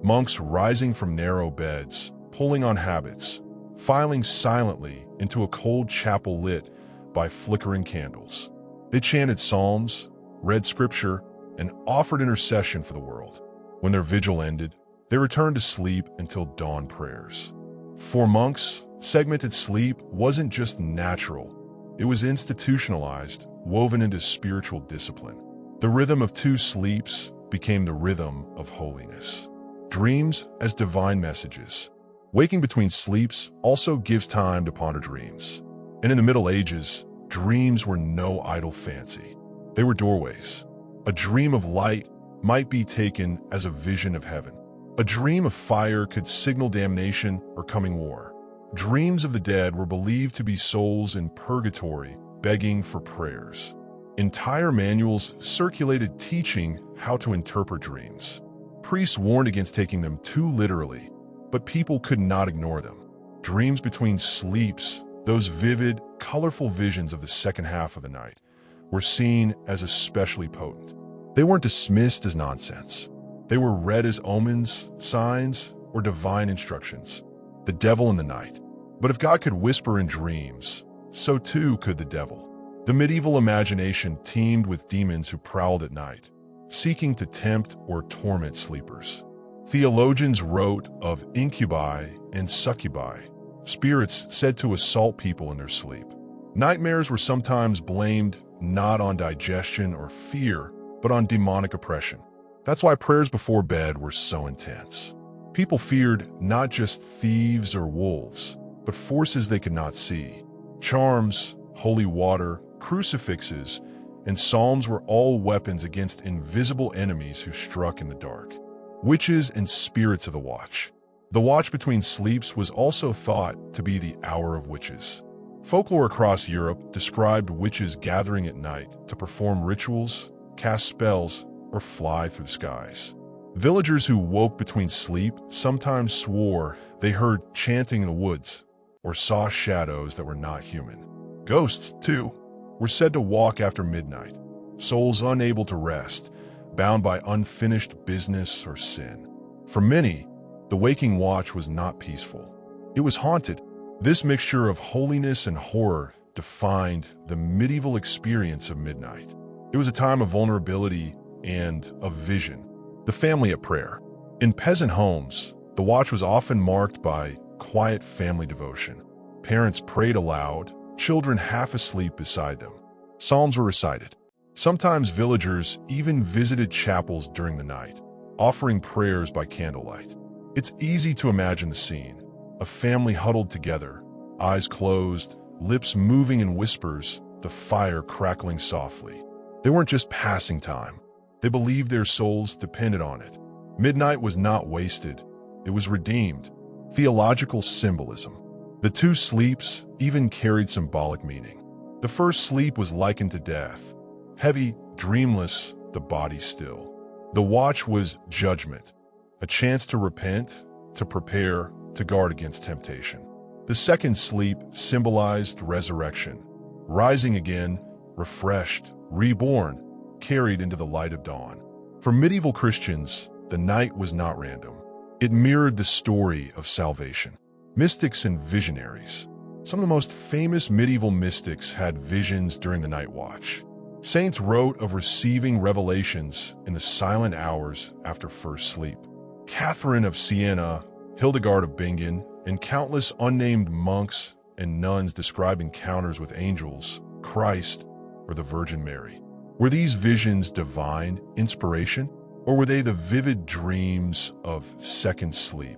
Monks rising from narrow beds, pulling on habits, filing silently into a cold chapel lit by flickering candles. They chanted psalms, read scripture, and offered intercession for the world. When their vigil ended, they returned to sleep until dawn prayers. For monks, segmented sleep wasn't just natural. It was institutionalized, woven into spiritual discipline. The rhythm of two sleeps became the rhythm of holiness. Dreams as divine messages. Waking between sleeps also gives time to ponder dreams. And in the Middle Ages, dreams were no idle fancy. They were doorways. A dream of light might be taken as a vision of heaven. A dream of fire could signal damnation or coming war. Dreams of the dead were believed to be souls in purgatory, begging for prayers. Entire manuals circulated teaching how to interpret dreams. Priests warned against taking them too literally, but people could not ignore them. Dreams between sleeps, those vivid, colorful visions of the second half of the night, were seen as especially potent. They weren't dismissed as nonsense. They were read as omens, signs, or divine instructions. The devil in the night. But if God could whisper in dreams, so too could the devil. The medieval imagination teemed with demons who prowled at night, seeking to tempt or torment sleepers. Theologians wrote of incubi and succubi, spirits said to assault people in their sleep. Nightmares were sometimes blamed not on digestion or fear, but on demonic oppression. That's why prayers before bed were so intense. People feared not just thieves or wolves, but forces they could not see. Charms, holy water, crucifixes, and psalms were all weapons against invisible enemies who struck in the dark. Witches and spirits of the watch. The watch between sleeps was also thought to be the hour of witches. Folklore across Europe described witches gathering at night to perform rituals, cast spells, or fly through the skies. Villagers who woke between sleep sometimes swore they heard chanting in the woods or saw shadows that were not human. Ghosts, too, were said to walk after midnight, souls unable to rest, bound by unfinished business or sin. For many, the waking watch was not peaceful. It was haunted. This mixture of holiness and horror defined the medieval experience of midnight. It was a time of vulnerability and of vision. The family at prayer. In peasant homes, the watch was often marked by quiet family devotion. Parents prayed aloud, children half asleep beside them. Psalms were recited. Sometimes villagers even visited chapels during the night, offering prayers by candlelight. It's easy to imagine the scene: a family huddled together, eyes closed, lips moving in whispers, the fire crackling softly. They weren't just passing time. They believed their souls depended on it. Midnight was not wasted. It was redeemed. Theological symbolism. The two sleeps even carried symbolic meaning. The first sleep was likened to death. Heavy, dreamless, the body still. The watch was judgment, a chance to repent, to prepare, to guard against temptation. The second sleep symbolized resurrection, rising again, refreshed, reborn, carried into the light of dawn. For medieval Christians, the night was not random. It mirrored the story of salvation. Mystics and visionaries. Some of the most famous medieval mystics had visions during the night watch. Saints wrote of receiving revelations in the silent hours after first sleep. Catherine of Siena, Hildegard of Bingen, and countless unnamed monks and nuns describe encounters with angels, Christ, or the Virgin Mary. Were these visions divine inspiration, or were they the vivid dreams of second sleep,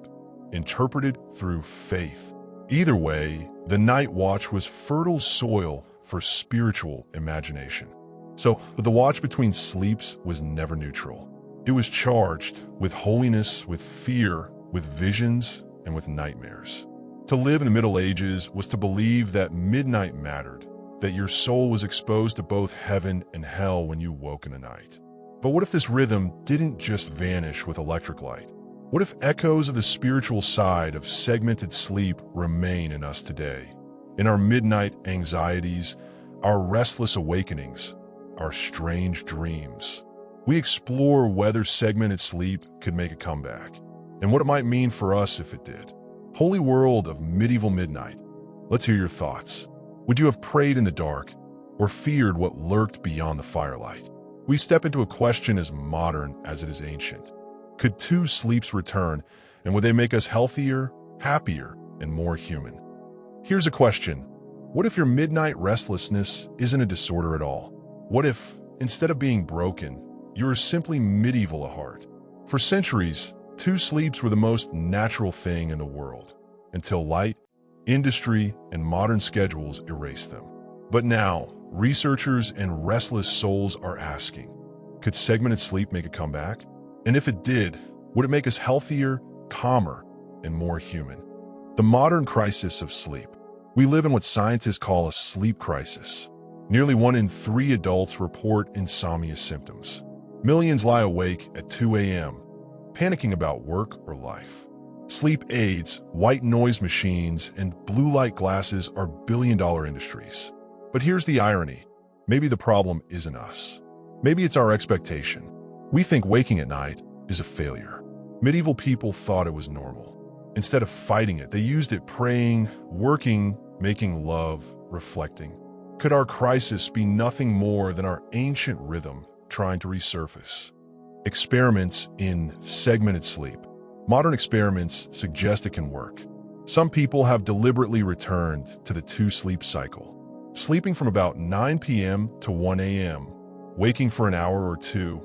interpreted through faith? Either way, the night watch was fertile soil for spiritual imagination. So, the watch between sleeps was never neutral. It was charged with holiness, with fear, with visions, and with nightmares. To live in the Middle Ages was to believe that midnight mattered, that your soul was exposed to both heaven and hell when you woke in the night. But what if this rhythm didn't just vanish with electric light? What if echoes of the spiritual side of segmented sleep remain in us today? In our midnight anxieties, our restless awakenings, our strange dreams. We explore whether segmented sleep could make a comeback, and what it might mean for us if it did. Holy world of medieval midnight, let's hear your thoughts. Would you have prayed in the dark, or feared what lurked beyond the firelight? We step into a question as modern as it is ancient. Could two sleeps return, and would they make us healthier, happier, and more human? Here's a question. What if your midnight restlessness isn't a disorder at all? What if, instead of being broken, you're simply medieval at heart? For centuries, two sleeps were the most natural thing in the world, until light, industry, and modern schedules erased them. But now, researchers and restless souls are asking, could segmented sleep make a comeback? And if it did, would it make us healthier, calmer, and more human? The modern crisis of sleep. We live in what scientists call a sleep crisis. Nearly 1 in 3 adults report insomnia symptoms. Millions lie awake at 2 a.m., panicking about work or life. Sleep aids, white noise machines, and blue light glasses are billion-dollar industries. But here's the irony. Maybe the problem isn't us. Maybe it's our expectation. We think waking at night is a failure. Medieval people thought it was normal. Instead of fighting it, they used it praying, working, making love, reflecting. Could our crisis be nothing more than our ancient rhythm trying to resurface? Experiments in segmented sleep. Modern experiments suggest it can work. Some people have deliberately returned to the two-sleep cycle, sleeping from about 9 p.m. to 1 a.m., waking for an hour or two,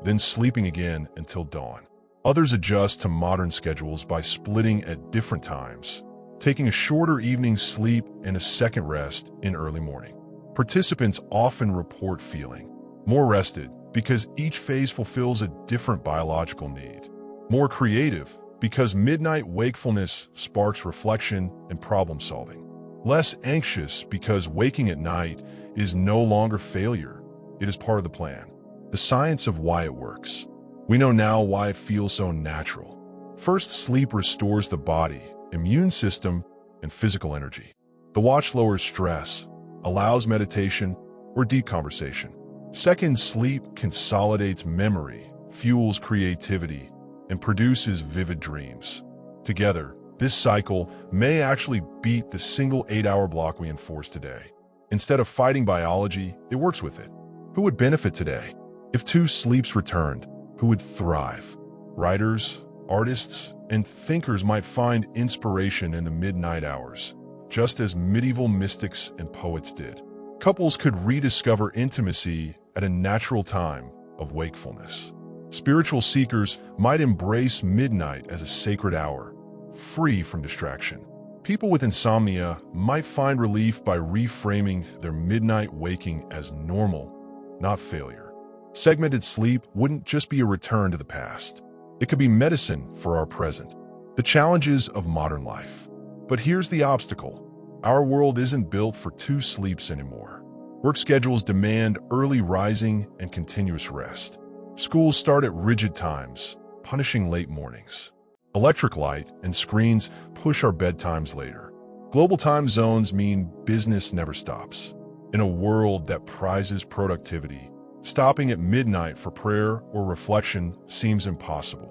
then sleeping again until dawn. Others adjust to modern schedules by splitting at different times, taking a shorter evening sleep and a second rest in early morning. Participants often report feeling more rested because each phase fulfills a different biological need. More creative because midnight wakefulness sparks reflection and problem solving. Less anxious because waking at night is no longer failure. It is part of the plan. The science of why it works. We know now why it feels so natural. First, sleep restores the body, immune system, and physical energy. The watch lowers stress, allows meditation or deep conversation. Second, sleep consolidates memory, fuels creativity, and produces vivid dreams. Together, this cycle may actually beat the single 8-hour block we enforce today. Instead of fighting biology, it works with it. Who would benefit today? If two sleeps returned, who would thrive? Writers, artists, and thinkers might find inspiration in the midnight hours, just as medieval mystics and poets did. Couples could rediscover intimacy at a natural time of wakefulness. Spiritual seekers might embrace midnight as a sacred hour, free from distraction. People with insomnia might find relief by reframing their midnight waking as normal, not failure. Segmented sleep wouldn't just be a return to the past. It could be medicine for our present. The challenges of modern life. But here's the obstacle. Our world isn't built for two sleeps anymore. Work schedules demand early rising and continuous rest. Schools start at rigid times, punishing late mornings. Electric light and screens push our bedtimes later. Global time zones mean business never stops. In a world that prizes productivity, stopping at midnight for prayer or reflection seems impossible.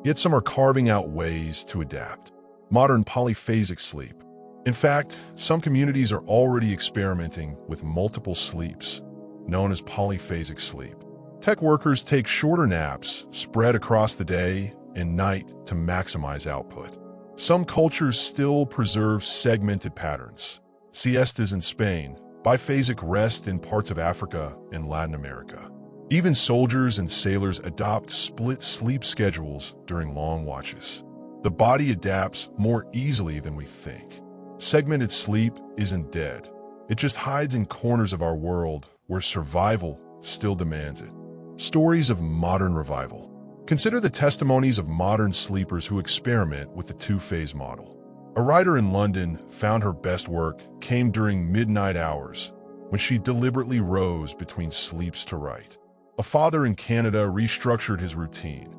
Yet some are carving out ways to adapt. Modern polyphasic sleep. In fact, some communities are already experimenting with multiple sleeps, known as polyphasic sleep. Tech workers take shorter naps spread across the day and night to maximize output. Some cultures still preserve segmented patterns. Siestas in Spain, biphasic rest in parts of Africa and Latin America. Even soldiers and sailors adopt split sleep schedules during long watches. The body adapts more easily than we think. Segmented sleep isn't dead. It just hides in corners of our world where survival still demands it. Stories of modern revival. Consider the testimonies of modern sleepers who experiment with the two-phase model. A writer in London found her best work came during midnight hours, when she deliberately rose between sleeps to write. A father in Canada restructured his routine.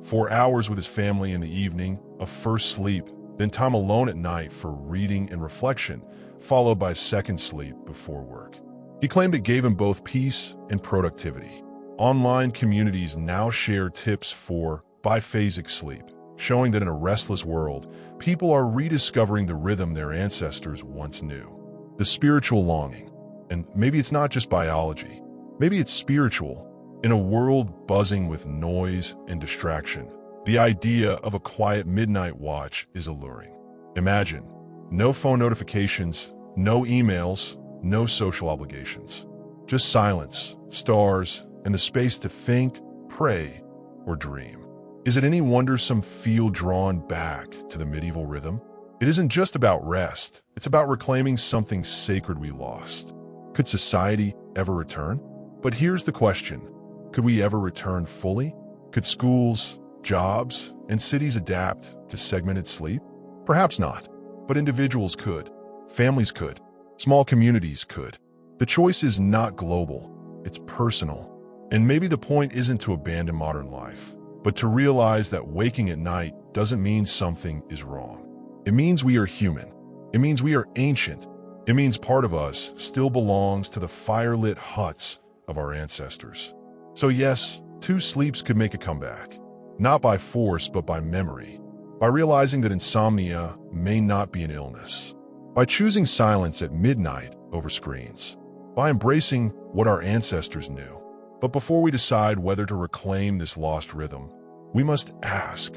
4 hours with his family in the evening, a first sleep, then time alone at night for reading and reflection, followed by a second sleep before work. He claimed it gave him both peace and productivity. Online communities now share tips for biphasic sleep, showing that in a restless world, people are rediscovering the rhythm their ancestors once knew. The spiritual longing. And maybe it's not just biology. Maybe it's spiritual. In a world buzzing with noise and distraction, the idea of a quiet midnight watch is alluring. Imagine, no phone notifications, no emails, no social obligations. Just silence, stars, and the space to think, pray, or dream. Is it any wonder some feel drawn back to the medieval rhythm? It isn't just about rest, it's about reclaiming something sacred we lost. Could society ever return? But here's the question. Could we ever return fully? Could schools, jobs, and cities adapt to segmented sleep? Perhaps not, but individuals could. Families could. Small communities could. The choice is not global, it's personal. And maybe the point isn't to abandon modern life, but to realize that waking at night doesn't mean something is wrong. It means we are human. It means we are ancient. It means part of us still belongs to the firelit huts of our ancestors. So yes, two sleeps could make a comeback. Not by force, but by memory. By realizing that insomnia may not be an illness. By choosing silence at midnight over screens. By embracing what our ancestors knew. But before we decide whether to reclaim this lost rhythm, we must ask,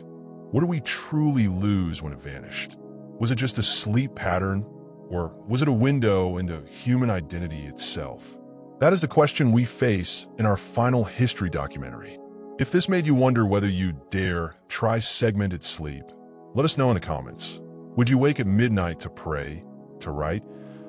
what do we truly lose when it vanished? Was it just a sleep pattern, or was it a window into human identity itself? That is the question we face in our final history documentary. If this made you wonder whether you dare try segmented sleep, let us know in the comments. Would you wake at midnight to pray, to write,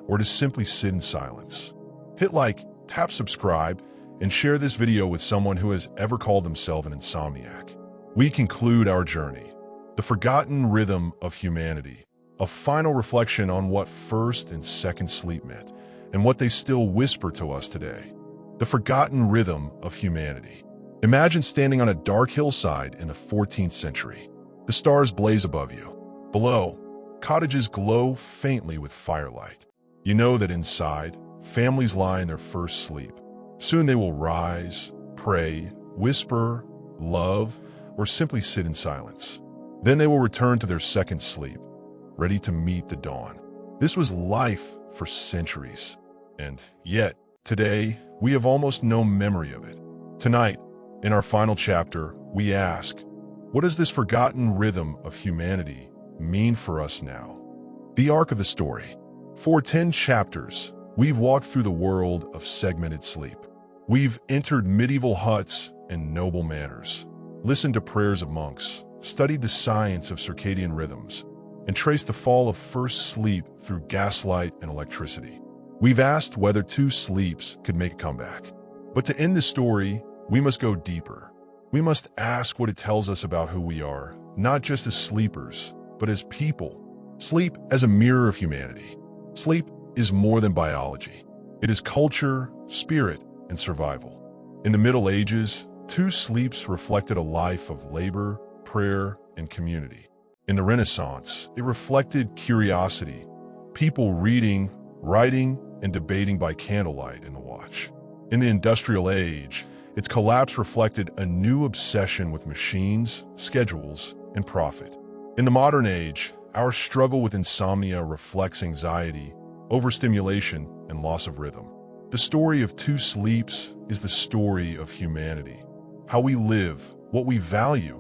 or to simply sit in silence? Hit like, tap subscribe, and share this video with someone who has ever called themselves an insomniac. We conclude our journey, the forgotten rhythm of humanity, a final reflection on what first and second sleep meant, and what they still whisper to us today. The forgotten rhythm of humanity. Imagine standing on a dark hillside in the 14th century. The stars blaze above you. Below, cottages glow faintly with firelight. You know that inside, families lie in their first sleep. Soon they will rise, pray, whisper, love, or simply sit in silence. Then they will return to their second sleep, ready to meet the dawn. This was life for centuries. And yet, today, we have almost no memory of it. Tonight, in our final chapter, we ask, what does this forgotten rhythm of humanity mean for us now? The arc of the story. For 10 chapters, we've walked through the world of segmented sleep. We've entered medieval huts and noble manors, listened to prayers of monks, studied the science of circadian rhythms, and traced the fall of first sleep through gaslight and electricity. We've asked whether two sleeps could make a comeback. But to end the story, we must go deeper. We must ask what it tells us about who we are, not just as sleepers, but as people. Sleep as a mirror of humanity. Sleep is more than biology. It is culture, spirit, and survival. In the Middle Ages, two sleeps reflected a life of labor, prayer, and community. In the Renaissance, it reflected curiosity, people reading, writing, and debating by candlelight in the watch. In the Industrial Age, its collapse reflected a new obsession with machines, schedules, and profit. In the modern age, our struggle with insomnia reflects anxiety, overstimulation, and loss of rhythm. The story of two sleeps is the story of humanity. How we live, what we value,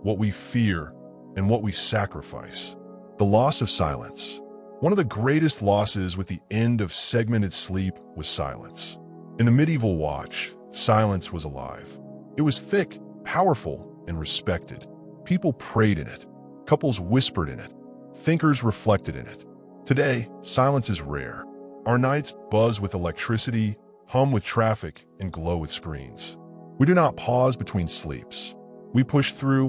what we fear, and what we sacrifice. The loss of silence. One of the greatest losses with the end of segmented sleep was silence. In the medieval watch, silence was alive. It was thick, powerful, and respected. People prayed in it. Couples whispered in it. Thinkers reflected in it. Today, silence is rare. Our nights buzz with electricity, hum with traffic, and glow with screens. We do not pause between sleeps. We push through,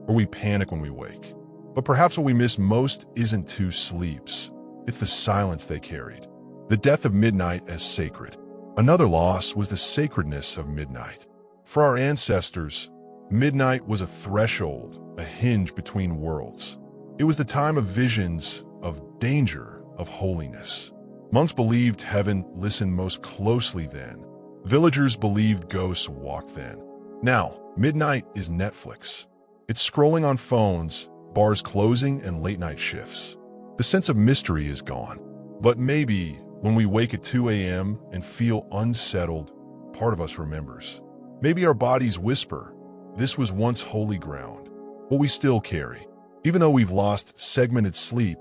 or we panic when we wake. But perhaps what we miss most isn't two sleeps. It's the silence they carried. The death of midnight as sacred. Another loss was the sacredness of midnight. For our ancestors, midnight was a threshold, a hinge between worlds. It was the time of visions, of danger, of holiness. Monks believed heaven listened most closely then. Villagers believed ghosts walked then. Now, midnight is Netflix. It's scrolling on phones, bars closing, and late-night shifts. The sense of mystery is gone. But maybe when we wake at 2 a.m. and feel unsettled, part of us remembers. Maybe our bodies whisper, this was once holy ground. But we still carry. Even though we've lost segmented sleep,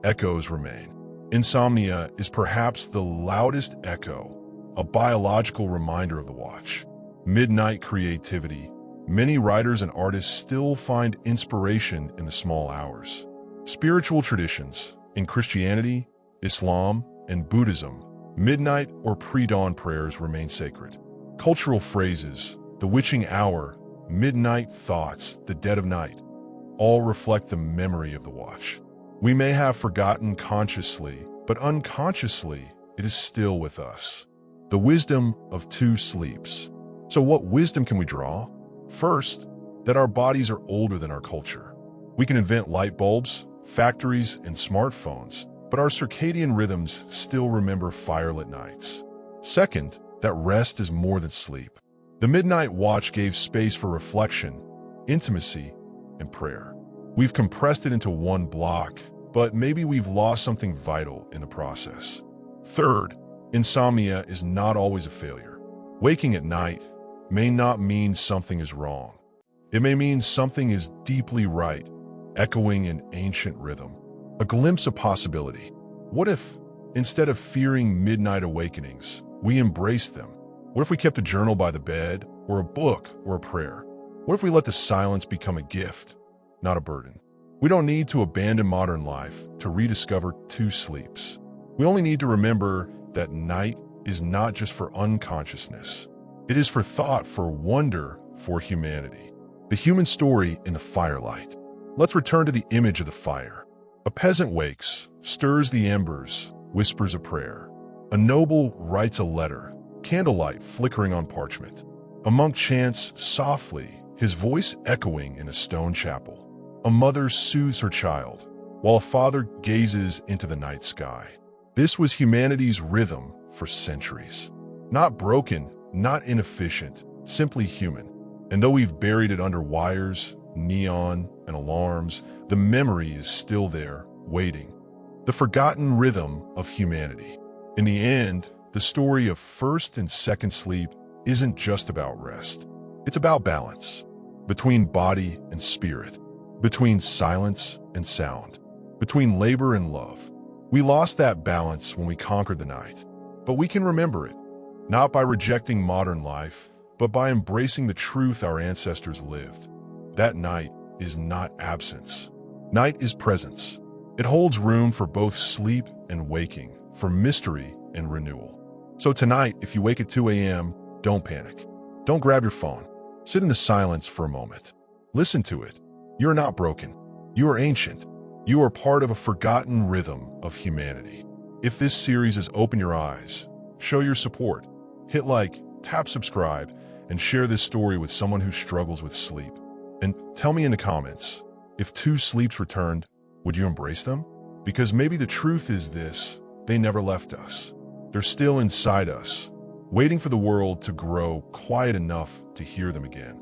echoes remain. Insomnia is perhaps the loudest echo, a biological reminder of the watch. Midnight creativity. Many writers and artists still find inspiration in the small hours. Spiritual traditions. In Christianity, Islam, and Buddhism, midnight or pre-dawn prayers remain sacred. Cultural phrases, the witching hour, midnight thoughts, the dead of night, all reflect the memory of the watch. We may have forgotten consciously, but unconsciously, it is still with us. The wisdom of two sleeps. So what wisdom can we draw? First, that our bodies are older than our culture. We can invent light bulbs, factories, and smartphones, but our circadian rhythms still remember firelit nights. Second, that rest is more than sleep. The midnight watch gave space for reflection, intimacy, and prayer. We've compressed it into one block, but maybe we've lost something vital in the process. Third, insomnia is not always a failure. Waking at night may not mean something is wrong. It may mean something is deeply right, echoing an ancient rhythm. A glimpse of possibility. What if, instead of fearing midnight awakenings, we embraced them? What if we kept a journal by the bed, or a book, or a prayer? What if we let the silence become a gift, not a burden? We don't need to abandon modern life to rediscover two sleeps. We only need to remember that night is not just for unconsciousness. It is for thought, for wonder, for humanity. The human story in the firelight. Let's return to the image of the fire. A peasant wakes, stirs the embers, whispers a prayer. A noble writes a letter, candlelight flickering on parchment. A monk chants softly, his voice echoing in a stone chapel. A mother soothes her child, while a father gazes into the night sky. This was humanity's rhythm for centuries. Not broken, not inefficient, simply human. And though we've buried it under wires, neon, and alarms, the memory is still there, waiting. The forgotten rhythm of humanity. In the end, the story of first and second sleep isn't just about rest. It's about balance. Between body and spirit. Between silence and sound. Between labor and love. We lost that balance when we conquered the night. But we can remember it. not by rejecting modern life, but by embracing the truth our ancestors lived. That night is not absence. Night is presence. It holds room for both sleep and waking, for mystery and renewal. So tonight, if you wake at 2 a.m., don't panic. Don't grab your phone. Sit in the silence for a moment. Listen to it. You are not broken. You are ancient. You are part of a forgotten rhythm of humanity. If this series has opened your eyes, show your support. Hit like, tap subscribe, and share this story with someone who struggles with sleep. And tell me in the comments, if 2 sleeps returned, would you embrace them? Because maybe the truth is this: they never left us. They're still inside us, waiting for the world to grow quiet enough to hear them again.